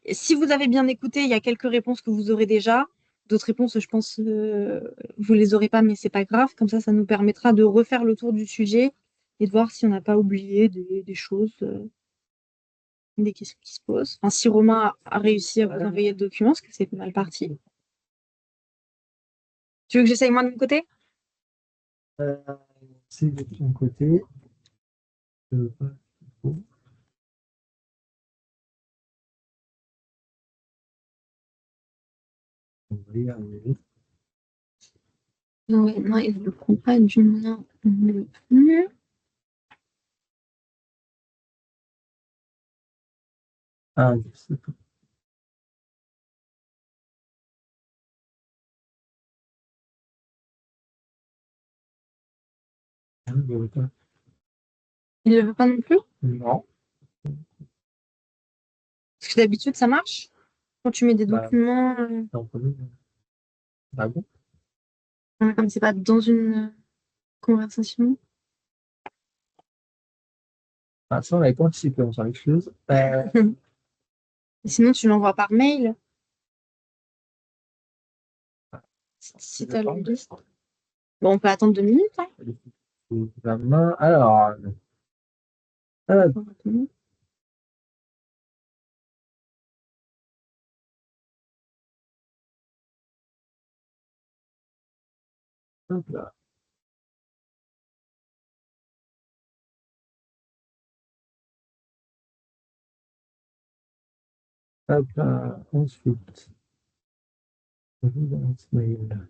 Et si vous avez bien écouté, il y a quelques réponses que vous aurez déjà. D'autres réponses, je pense, vous les aurez pas, mais c'est pas grave. Comme ça nous permettra de refaire le tour du sujet et de voir si on n'a pas oublié des choses. des questions qui se posent. Enfin, si Romain a réussi à vous envoyer le document, parce que c'est mal parti. Tu veux que j'essaye moi de mon côté? Euh, c'est de ton côté. Je veux pas. On va y arriver. Non, ouais, non, il ne prend pas du lien non plus. Ah, je sais pas. Ah, je veux pas. Il ne le veut pas non plus? Non. Parce que d'habitude, ça marche. Quand tu mets des Bah, documents, non, pas nous. Ah bon? comme c'est pas dans une conversation. Ah, ça, on n'avait pas anticipé, on s'en excuse. Sinon, tu l'envoies par mail. Si tu as le liste. Bon, on peut attendre 2 minutes. Hein. La main. Alors, hop, hop là. Hop là. Ensuite, résidence mail.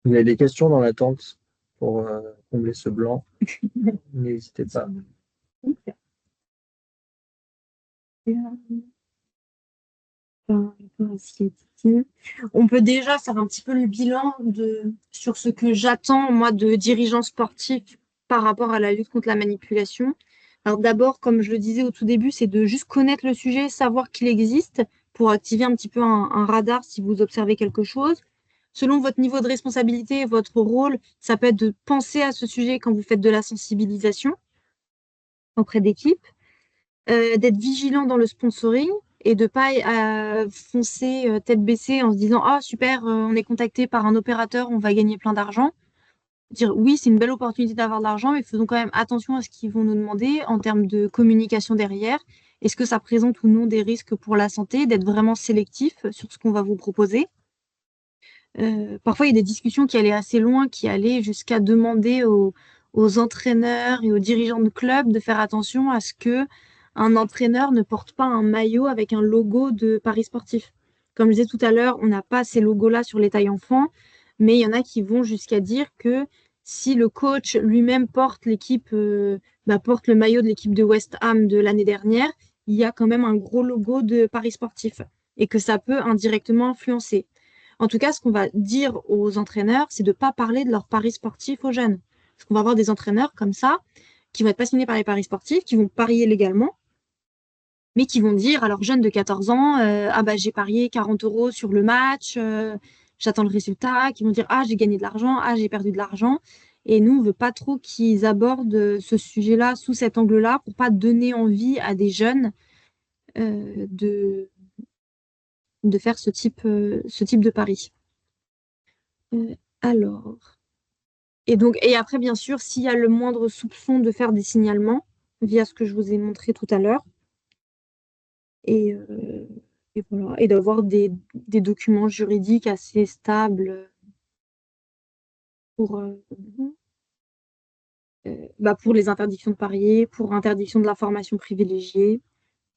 Vous avez des questions dans l'attente pour combler ce blanc? N'hésitez pas. On peut déjà faire un petit peu le bilan sur ce que j'attends, moi, de dirigeants sportifs par rapport à la lutte contre la manipulation. Alors d'abord, comme je le disais au tout début, c'est de juste connaître le sujet, savoir qu'il existe pour activer un petit peu un radar si vous observez quelque chose. Selon votre niveau de responsabilité, votre rôle, ça peut être de penser à ce sujet quand vous faites de la sensibilisation auprès d'équipes, d'être vigilant dans le sponsoring et de pas foncer tête baissée en se disant ah super on est contacté par un opérateur, on va gagner plein d'argent. Dire oui c'est une belle opportunité d'avoir de l'argent mais faisons quand même attention à ce qu'ils vont nous demander en termes de communication derrière. Est-ce que ça présente ou non des risques pour la santé, d'être vraiment sélectif sur ce qu'on va vous proposer. Parfois, il y a des discussions qui allaient assez loin, qui allaient jusqu'à demander aux entraîneurs et aux dirigeants de club de faire attention à ce que un entraîneur ne porte pas un maillot avec un logo de Paris Sportif. Comme je disais tout à l'heure, on n'a pas ces logos-là sur les tailles enfants, mais il y en a qui vont jusqu'à dire que si le coach lui-même porte porte le maillot de l'équipe de West Ham de l'année dernière, il y a quand même un gros logo de Paris Sportif et que ça peut indirectement influencer. En tout cas, ce qu'on va dire aux entraîneurs, c'est de ne pas parler de leur paris sportif aux jeunes. Parce qu'on va avoir des entraîneurs comme ça, qui vont être passionnés par les paris sportifs, qui vont parier légalement, mais qui vont dire à leurs jeunes de 14 ans, ah bah j'ai parié 40 euros sur le match, j'attends le résultat, qui vont dire, ah j'ai gagné de l'argent, ah j'ai perdu de l'argent. Et nous, on ne veut pas trop qu'ils abordent ce sujet-là sous cet angle-là pour pas donner envie à des jeunes de faire ce type de pari. Alors, et après, bien sûr, s'il y a le moindre soupçon de faire des signalements, via ce que je vous ai montré tout à l'heure, et, euh, et voilà, et d'avoir des documents juridiques assez stables pour, pour les interdictions de parier, pour interdiction de l'information privilégiée,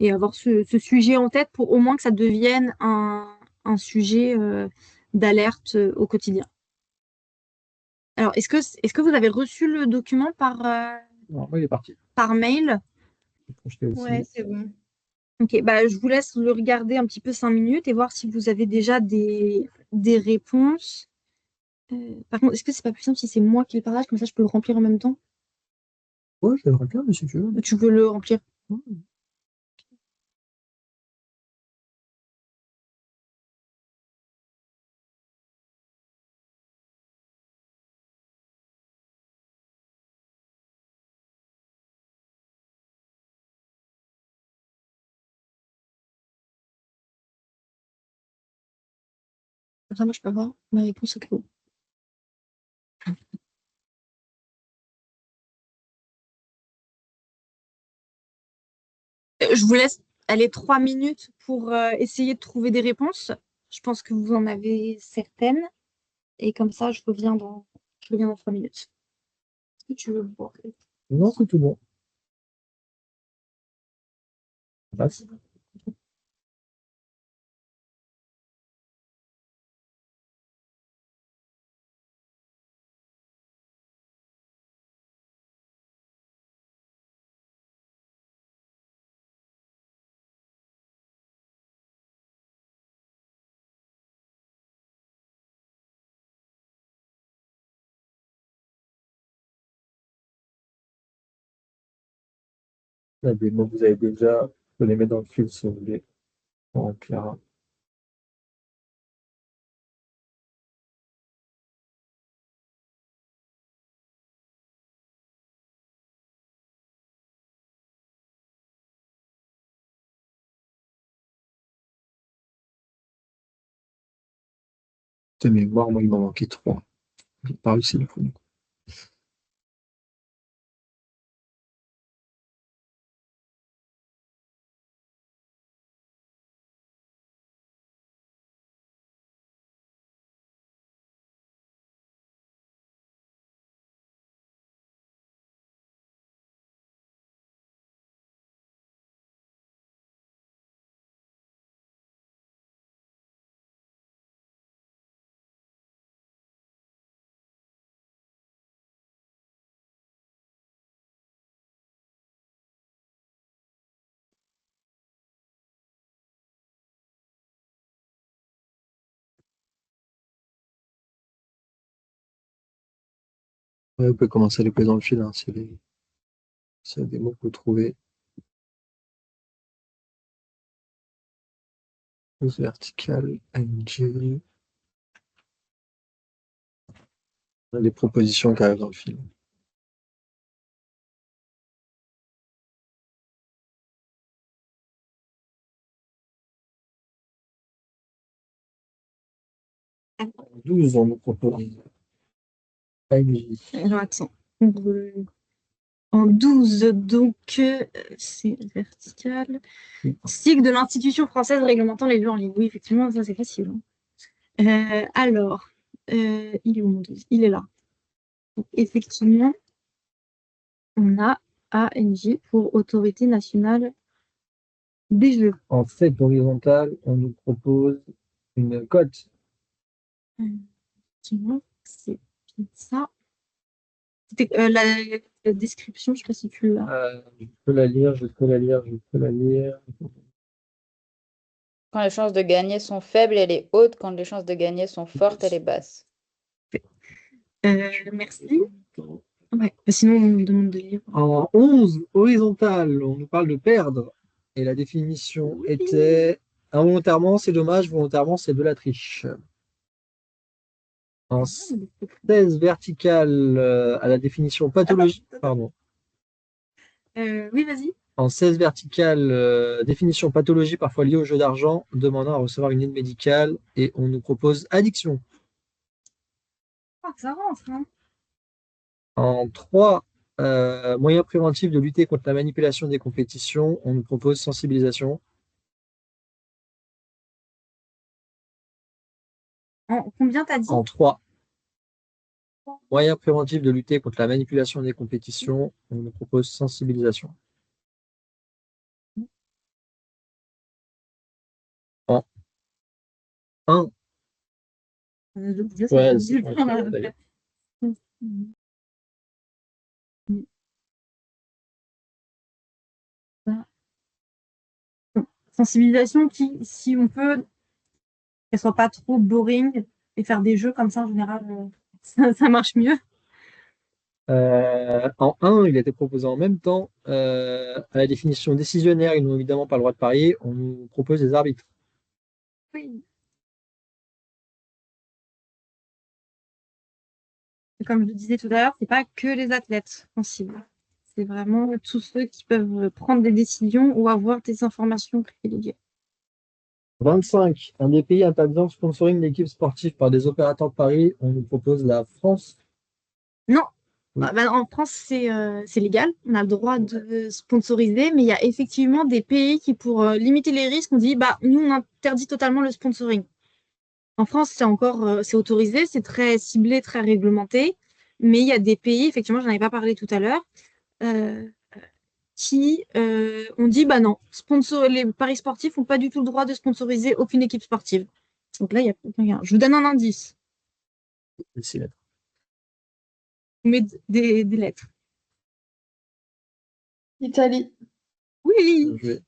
et avoir ce sujet en tête pour au moins que ça devienne un sujet d'alerte au quotidien. Alors, est-ce que vous avez reçu le document Non, il est parti. par mail? Projeté aussi. Ouais, c'est bon. Ok, bah, je vous laisse le regarder un petit peu 5 minutes et voir si vous avez déjà des réponses. Par contre, est-ce que c'est pas plus simple si c'est moi qui le partage, comme ça je peux le remplir en même temps? Ouais, je vais le remplir, mais si tu veux. Tu veux le remplir? Comme ça, moi je peux avoir ma réponse au cas où. Je vous laisse aller 3 minutes pour essayer de trouver des réponses. Je pense que vous en avez certaines. Et comme ça, je reviens dans 3 minutes. Est-ce que tu veux voir? Non, c'est tout bon. Passe. Là, des mots que vous avez déjà, vous pouvez les mettre dans le fil si vous voulez. On remplira. De mémoire, moi, il m'en manquait 3. J'ai pas réussi le premier coup. Ouais, vous pouvez commencer à les poser dans le fil, hein, s'il y a des mots que vous trouvez. Pouce vertical, NG. On a des propositions qui arrivent dans le fil. En 12, on nous propose NJ. Alors, attends. En 12, donc, c'est vertical. Sigle de l'institution française réglementant les jeux en ligne. Oui, effectivement, ça, c'est facile. Alors, il est où mon 12? Il est là. Donc, effectivement, on a ANJ pour Autorité nationale des jeux. En 7 horizontal, on nous propose une cote. Effectivement, c'est bien ça. C'était la description, je sais pas si tu l'as. Je peux la lire, je peux la lire, je peux la lire. Quand les chances de gagner sont faibles, elle est haute. Quand les chances de gagner sont fortes, elle est basse. Merci. Ouais. Sinon, on me demande de lire. En 11 horizontal, on nous parle de perdre. Et la définition était involontairement, c'est dommage, volontairement, c'est de la triche. En 16 vertical, à la définition pathologie. Pardon. Oui, vas-y. En 16 vertical, définition pathologie parfois liée au jeu d'argent, demandant à recevoir une aide médicale, et on nous propose addiction. Ah, ça rentre, hein. En 3, moyens préventifs de lutter contre la manipulation des compétitions, on nous propose sensibilisation. Combien t'as dit? En 3, moyens préventifs de lutter contre la manipulation des compétitions, on nous propose sensibilisation. En 1, ouais, c'est d'ailleurs. Sensibilisation qui, si on peut, qu'elle soit pas trop boring et faire des jeux comme ça en général, ça marche mieux. En 1, il a été proposé en même temps. À la définition décisionnaire, ils n'ont évidemment pas le droit de parier. On nous propose des arbitres. Oui. Comme je le disais tout à l'heure, c'est pas que les athlètes sensibles. C'est vraiment tous ceux qui peuvent prendre des décisions ou avoir des informations privilégiées. 25, un des pays interdisant le sponsoring d'équipes sportives par des opérateurs de paris, on nous propose la France. Non, Oui. En France, c'est légal. On a le droit de sponsoriser, mais il y a effectivement des pays qui, pour limiter les risques, ont dit nous, on interdit totalement le sponsoring. En France, c'est autorisé, c'est très ciblé, très réglementé, mais il y a des pays, effectivement, j'en avais pas parlé tout à l'heure, euh, qui ont dit non, les paris sportifs n'ont pas du tout le droit de sponsoriser aucune équipe sportive. Donc là, il y a aucun gain. Je vous donne un indice. C'est là. Vous mettez des lettres. Italie. Oui. Bien joué.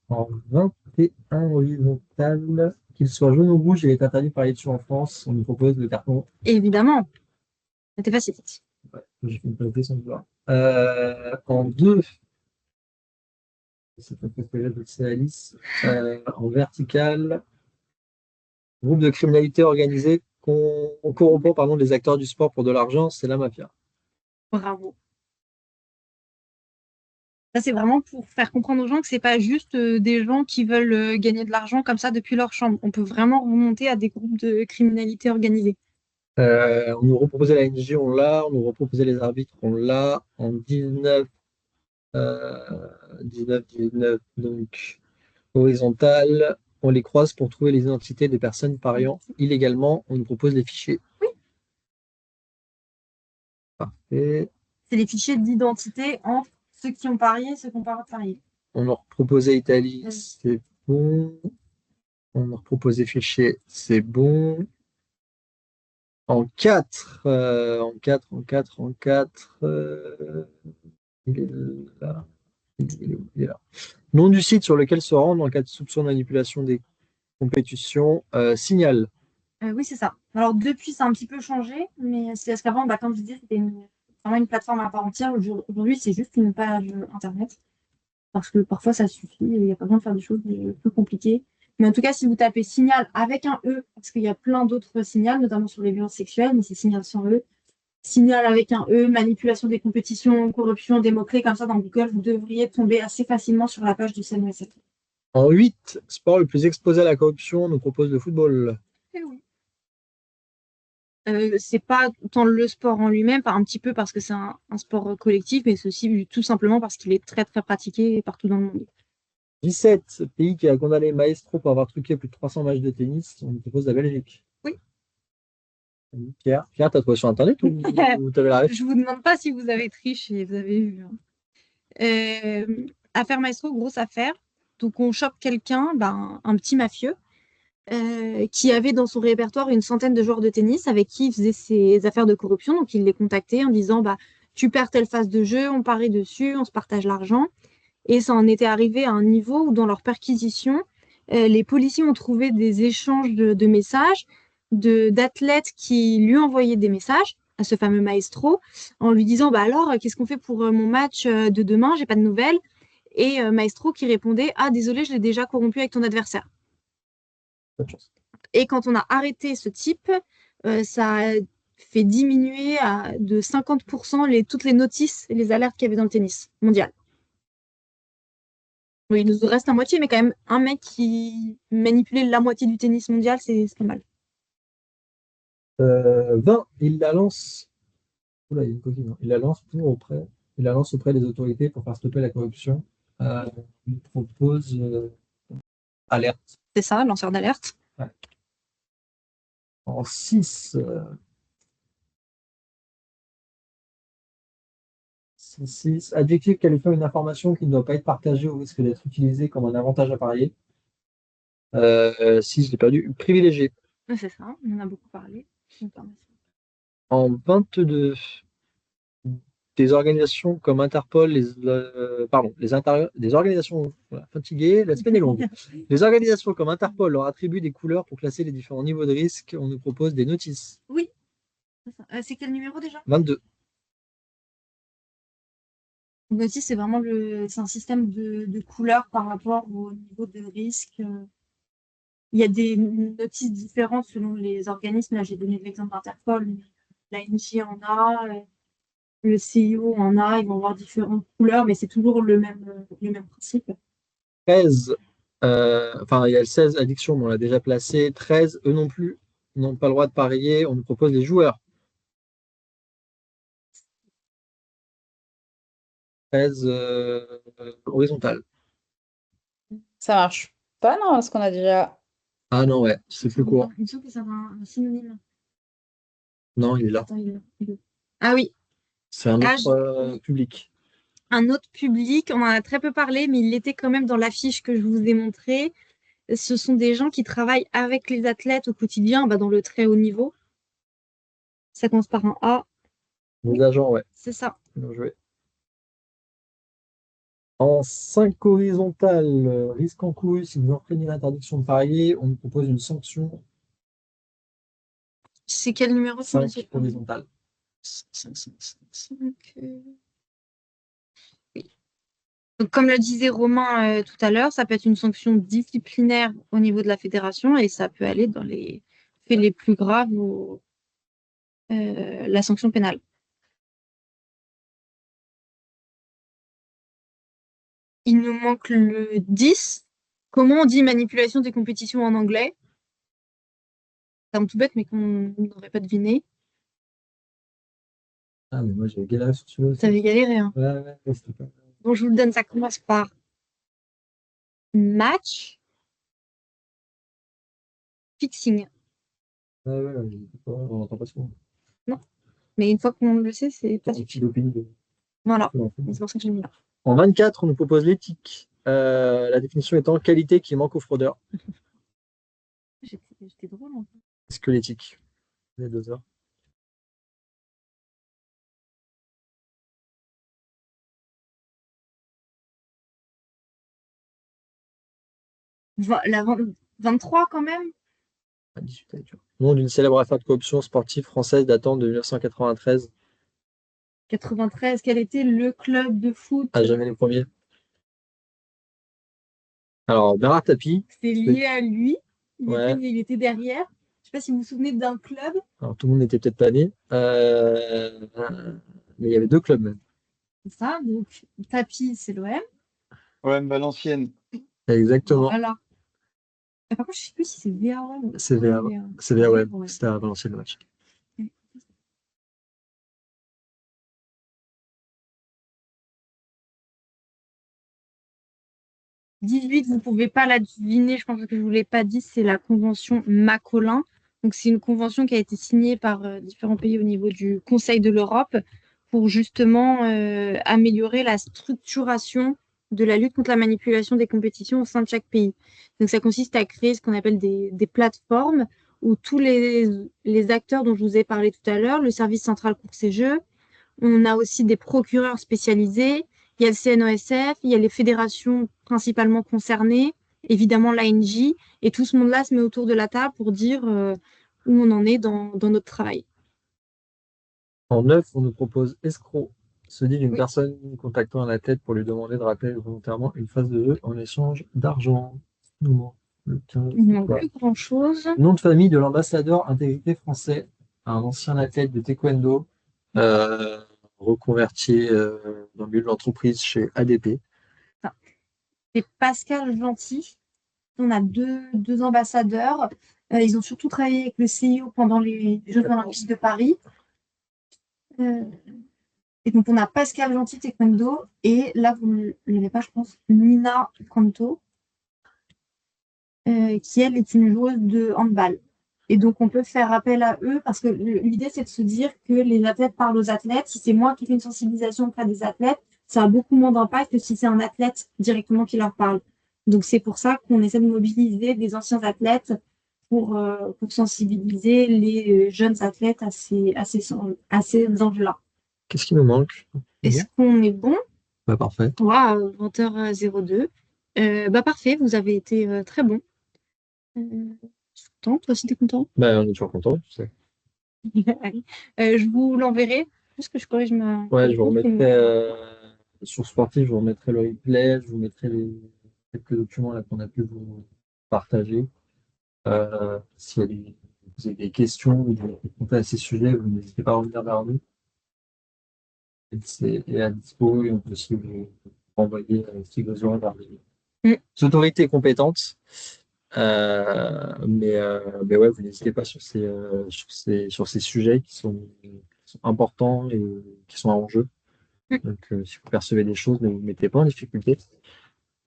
En 21 horizontal, qu'il soit jaune ou rouge, il est interdit de parier dessus en France. On nous propose le carton. Évidemment. C'était facile. Ouais, j'ai fait une passe sans le voir. En 2, c'est pas préféré de Alice. En vertical, groupe de criminalité organisée corrompant les acteurs du sport pour de l'argent, c'est la mafia. Bravo. Ça, c'est vraiment pour faire comprendre aux gens que c'est pas juste des gens qui veulent gagner de l'argent comme ça depuis leur chambre. On peut vraiment remonter à des groupes de criminalité organisée. On nous reproposait la NJ, on l'a. On nous reproposait les arbitres, on l'a. En 19, 19, donc horizontal, on les croise pour trouver les identités des personnes pariant illégalement. On nous propose les fichiers. Oui. Parfait. C'est les fichiers d'identité entre ceux qui ont parié et ceux qui n'ont pas parié. On nous reproposait Italie, Oui. c'est bon. On nous reproposait fichiers, c'est bon. En 4, il est là. Il est là. Nom du site sur lequel se rendre en cas de soupçon de manipulation des compétitions, Signal. Oui, c'est ça. Alors, depuis, ça a un petit peu changé, mais c'est parce qu'avant, comme je disais, c'était vraiment une plateforme à part entière. Aujourd'hui, c'est juste une page Internet. Parce que parfois, ça suffit et il n'y a pas besoin de faire des choses plus compliquées. Mais en tout cas, si vous tapez Signal avec un E, parce qu'il y a plein d'autres signaux, notamment sur les violences sexuelles, mais c'est Signal sans E. Signal avec un E, manipulation des compétitions, corruption, des mots-clés comme ça dans Google, vous devriez tomber assez facilement sur la page du CNOSF. En 8, sport le plus exposé à la corruption, on nous propose le football. Eh oui. C'est pas tant le sport en lui-même, un petit peu parce que c'est un sport collectif, mais c'est aussi tout simplement parce qu'il est très très pratiqué partout dans le monde. 17, pays qui a condamné Maestro pour avoir truqué plus de 300 matchs de tennis, on nous propose la Belgique. Oui. Pierre, t'as trouvé sur Internet ou t'avais la ref? Je vous demande pas si vous avez triché, vous avez vu. Affaire Maestro, grosse affaire. Donc on chope quelqu'un, un petit mafieux, qui avait dans son répertoire une centaine de joueurs de tennis avec qui il faisait ses affaires de corruption. Donc il les contactait en disant tu perds telle phase de jeu, on parie dessus, on se partage l'argent. Et ça en était arrivé à un niveau où dans leur perquisition, les policiers ont trouvé des échanges de messages d'athlètes qui lui envoyaient des messages à ce fameux maestro en lui disant alors qu'est-ce qu'on fait pour mon match de demain, j'ai pas de nouvelles. Et maestro qui répondait désolé, je l'ai déjà corrompu avec ton adversaire. Pas de chance. Et quand on a arrêté ce type, ça a fait diminuer de 50% toutes les notices et les alertes qu'il y avait dans le tennis mondial. Oui, il nous reste la moitié, mais quand même, un mec qui manipulait la moitié du tennis mondial, c'est pas mal. 20, il la lance. Oula, il y a une coquille, non. Il la lance auprès des autorités pour faire stopper la corruption. Il propose alerte. C'est ça, lanceur d'alerte. Ouais. En 6, 6, adjectif qualifiant une information qui ne doit pas être partagée au risque d'être utilisée comme un avantage à parier. 6, je l'ai perdu. Privilégié. C'est ça, on en a beaucoup parlé. En 22, des organisations comme Interpol, des organisations fatiguées, la semaine est longue. Les organisations comme Interpol leur attribuent des couleurs pour classer les différents niveaux de risque. On nous propose des notices. Oui. C'est quel numéro déjà? 22. Notice, c'est vraiment c'est un système de couleurs par rapport au niveau de risque. Il y a des notices différentes selon les organismes. Là, j'ai donné l'exemple d'Interpol, mais l'ANJ en a, le CIO en a, ils vont avoir différentes couleurs, mais c'est toujours le même principe. 13, il y a le 16, addiction, mais on l'a déjà placé. 13, eux non plus, n'ont pas le droit de parier. On nous propose les joueurs. 13 horizontale. Ça marche pas, non, parce qu'on a déjà. Ah non, ouais, c'est plus court. Il me semble que ça a un synonyme. Non, il est là. Attends, Ah oui, C'est un Ah, autre public. un autre public, on en a très peu parlé, mais il était quand même dans l'affiche que je vous ai montrée. Ce sont des gens qui travaillent avec les athlètes au quotidien, dans le très haut niveau. Ça commence par un A, Les agents, ouais. c'est ça. Bien joué. En 5 horizontales, risque encouru si vous enfreignez l'interdiction de parier, on vous propose une sanction C'est quel numéro? 5 horizontales. 5, oui. Donc, comme le disait Romain tout à l'heure, ça peut être une sanction disciplinaire au niveau de la fédération et ça peut aller dans les faits les plus graves ou la sanction pénale. Il nous manque le 10. Comment on dit manipulation des compétitions en anglais? C'est un tout bête, mais qu'on n'aurait pas deviné. Ah, mais moi j'ai galéré sur celui-là aussi. T'avais galéré, hein. Ouais, c'était pas. Bon, je vous le donne, ça commence par match fixing. Ouais, on n'entend pas souvent. Non, mais une fois qu'on le sait, c'est pas Un petit suffisant. doping Voilà, de- c'est pour ça que j'ai mis là. En 24, on nous propose l'éthique. La définition étant qualité qui manque aux fraudeurs. J'étais drôle, en fait. Est-ce que l'éthique? Les 2 heures. La 23 quand même. Ah, 18 avec dur. Nom d'une célèbre affaire de corruption sportive française datant de 1993. 93, quel était le club de foot? À jamais les premiers. Alors, Bernard Tapie. C'est lié à lui. Ouais. Il était derrière. Je sais pas si vous vous souvenez d'un club. Alors, tout le monde n'était peut-être pas né. Mais il y avait 2 clubs même. C'est ça, donc Tapi, c'est l'OM. OM Valenciennes. Exactement. Voilà. Par contre, je sais plus si c'est VAOM. C'est VA, c'est VA, ouais. C'était à Valenciennes le match. « 18, vous ne pouvez pas la deviner, je pense que je ne vous l'ai pas dit, c'est la convention Macolin. Donc, c'est une convention qui a été signée par différents pays au niveau du Conseil de l'Europe pour justement améliorer la structuration de la lutte contre la manipulation des compétitions au sein de chaque pays. Donc, ça consiste à créer ce qu'on appelle des plateformes où tous les acteurs dont je vous ai parlé tout à l'heure, le service central pour ces jeux, on a aussi des procureurs spécialisés, il y a le CNOSF, il y a les fédérations principalement concernées, évidemment l'ANJ, et tout ce monde-là se met autour de la table pour dire où on en est dans notre travail. En 9, on nous propose escroc. Se dit d'une Oui. personne contactant un athlète pour lui demander de rappeler volontairement une phase de jeu en échange d'argent. Nous manque le 15, Il ne manque quoi. plus grand-chose. Nom de famille de l'ambassadeur intégrité français, un ancien athlète de taekwondo, reconverti dans le milieu de l'entreprise chez ADP. C'est Pascal Gentil. On a deux ambassadeurs. Ils ont surtout travaillé avec le CIO pendant les Jeux Olympiques de Paris. Et donc, on a Pascal Gentil taekwondo et là, vous ne l'avez pas, je pense, Nina Kanto, qui, elle, est une joueuse de handball. Et donc, on peut faire appel à eux parce que l'idée, c'est de se dire que les athlètes parlent aux athlètes. Si c'est moi qui fais une sensibilisation auprès des athlètes, ça a beaucoup moins d'impact que si c'est un athlète directement qui leur parle. Donc, c'est pour ça qu'on essaie de mobiliser des anciens athlètes pour sensibiliser les jeunes athlètes à ces enjeux-là. Qu'est-ce qui nous manque? Est-ce qu'on est bon? Bah, parfait. 20h02. Parfait, vous avez été très bon. Je suis contente, toi aussi t'es content? Bah, on est toujours content, tu sais. Je vous l'enverrai. Juste que je corrige ma. Ouais, je vous remettrai sur Sportif, je vous remettrai le replay, je vous mettrai quelques documents là qu'on a pu vous partager. Si vous avez des questions ou des réponses à ces sujets, vous n'hésitez pas à revenir vers nous. C'est à dispo et on peut aussi vous renvoyer si besoin vers les autorités compétentes. Mais ouais, vous n'hésitez pas sur ces sujets qui sont importants et qui sont en jeu. Donc, si vous percevez des choses, ne vous mettez pas en difficulté.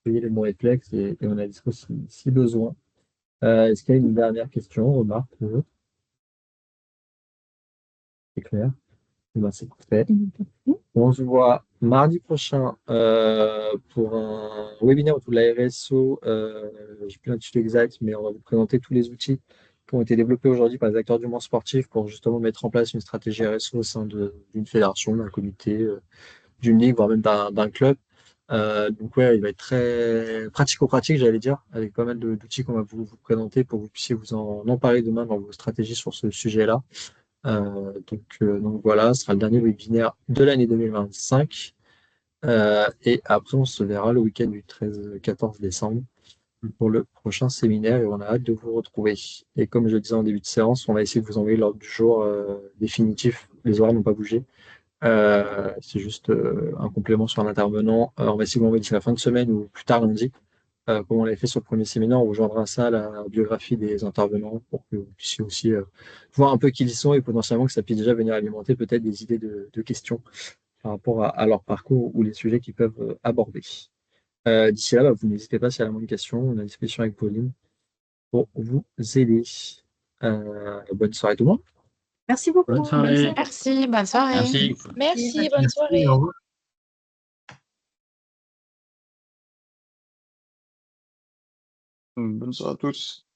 Ayez les bons réflexes et on est à disposition si besoin. Est-ce qu'il y a une dernière question, remarque? C'est clair? Eh ben, c'est parfait. On se voit mardi prochain pour un webinaire autour de la RSO. Je n'ai plus l'intitulé exact, mais on va vous présenter tous les outils qui ont été développés aujourd'hui par les acteurs du monde sportif pour justement mettre en place une stratégie RSO au sein d'une fédération, d'un comité, d'une ligue, voire même d'un club. Donc ouais, il va être très pratico-pratique, j'allais dire, avec pas mal d'outils qu'on va vous présenter pour que vous puissiez vous en emparer demain dans vos stratégies sur ce sujet-là. Donc voilà, ce sera le dernier webinaire de l'année 2025. Et après, on se verra le week-end du 13-14 décembre pour le prochain séminaire et on a hâte de vous retrouver. Et comme je le disais en début de séance, on va essayer de vous envoyer l'ordre du jour définitif. Les horaires n'ont pas bougé. C'est juste un complément sur un intervenant. On va essayer de vous envoyer d'ici la fin de semaine ou plus tard lundi. Comme on l'avait fait sur le premier séminaire, on vous joindra ça à la biographie des intervenants pour que vous puissiez aussi voir un peu qui ils sont et potentiellement que ça puisse déjà venir alimenter peut-être des idées de questions par rapport à leur parcours ou les sujets qu'ils peuvent aborder. D'ici là, vous n'hésitez pas s'il y a la moindre question, on est à disposition avec Pauline pour vous aider. Bonne soirée tout le monde. Merci beaucoup. Bonne soirée. Merci, bonne soirée. Merci. Merci, bonne soirée. Au revoir. Bonne soirée à tous.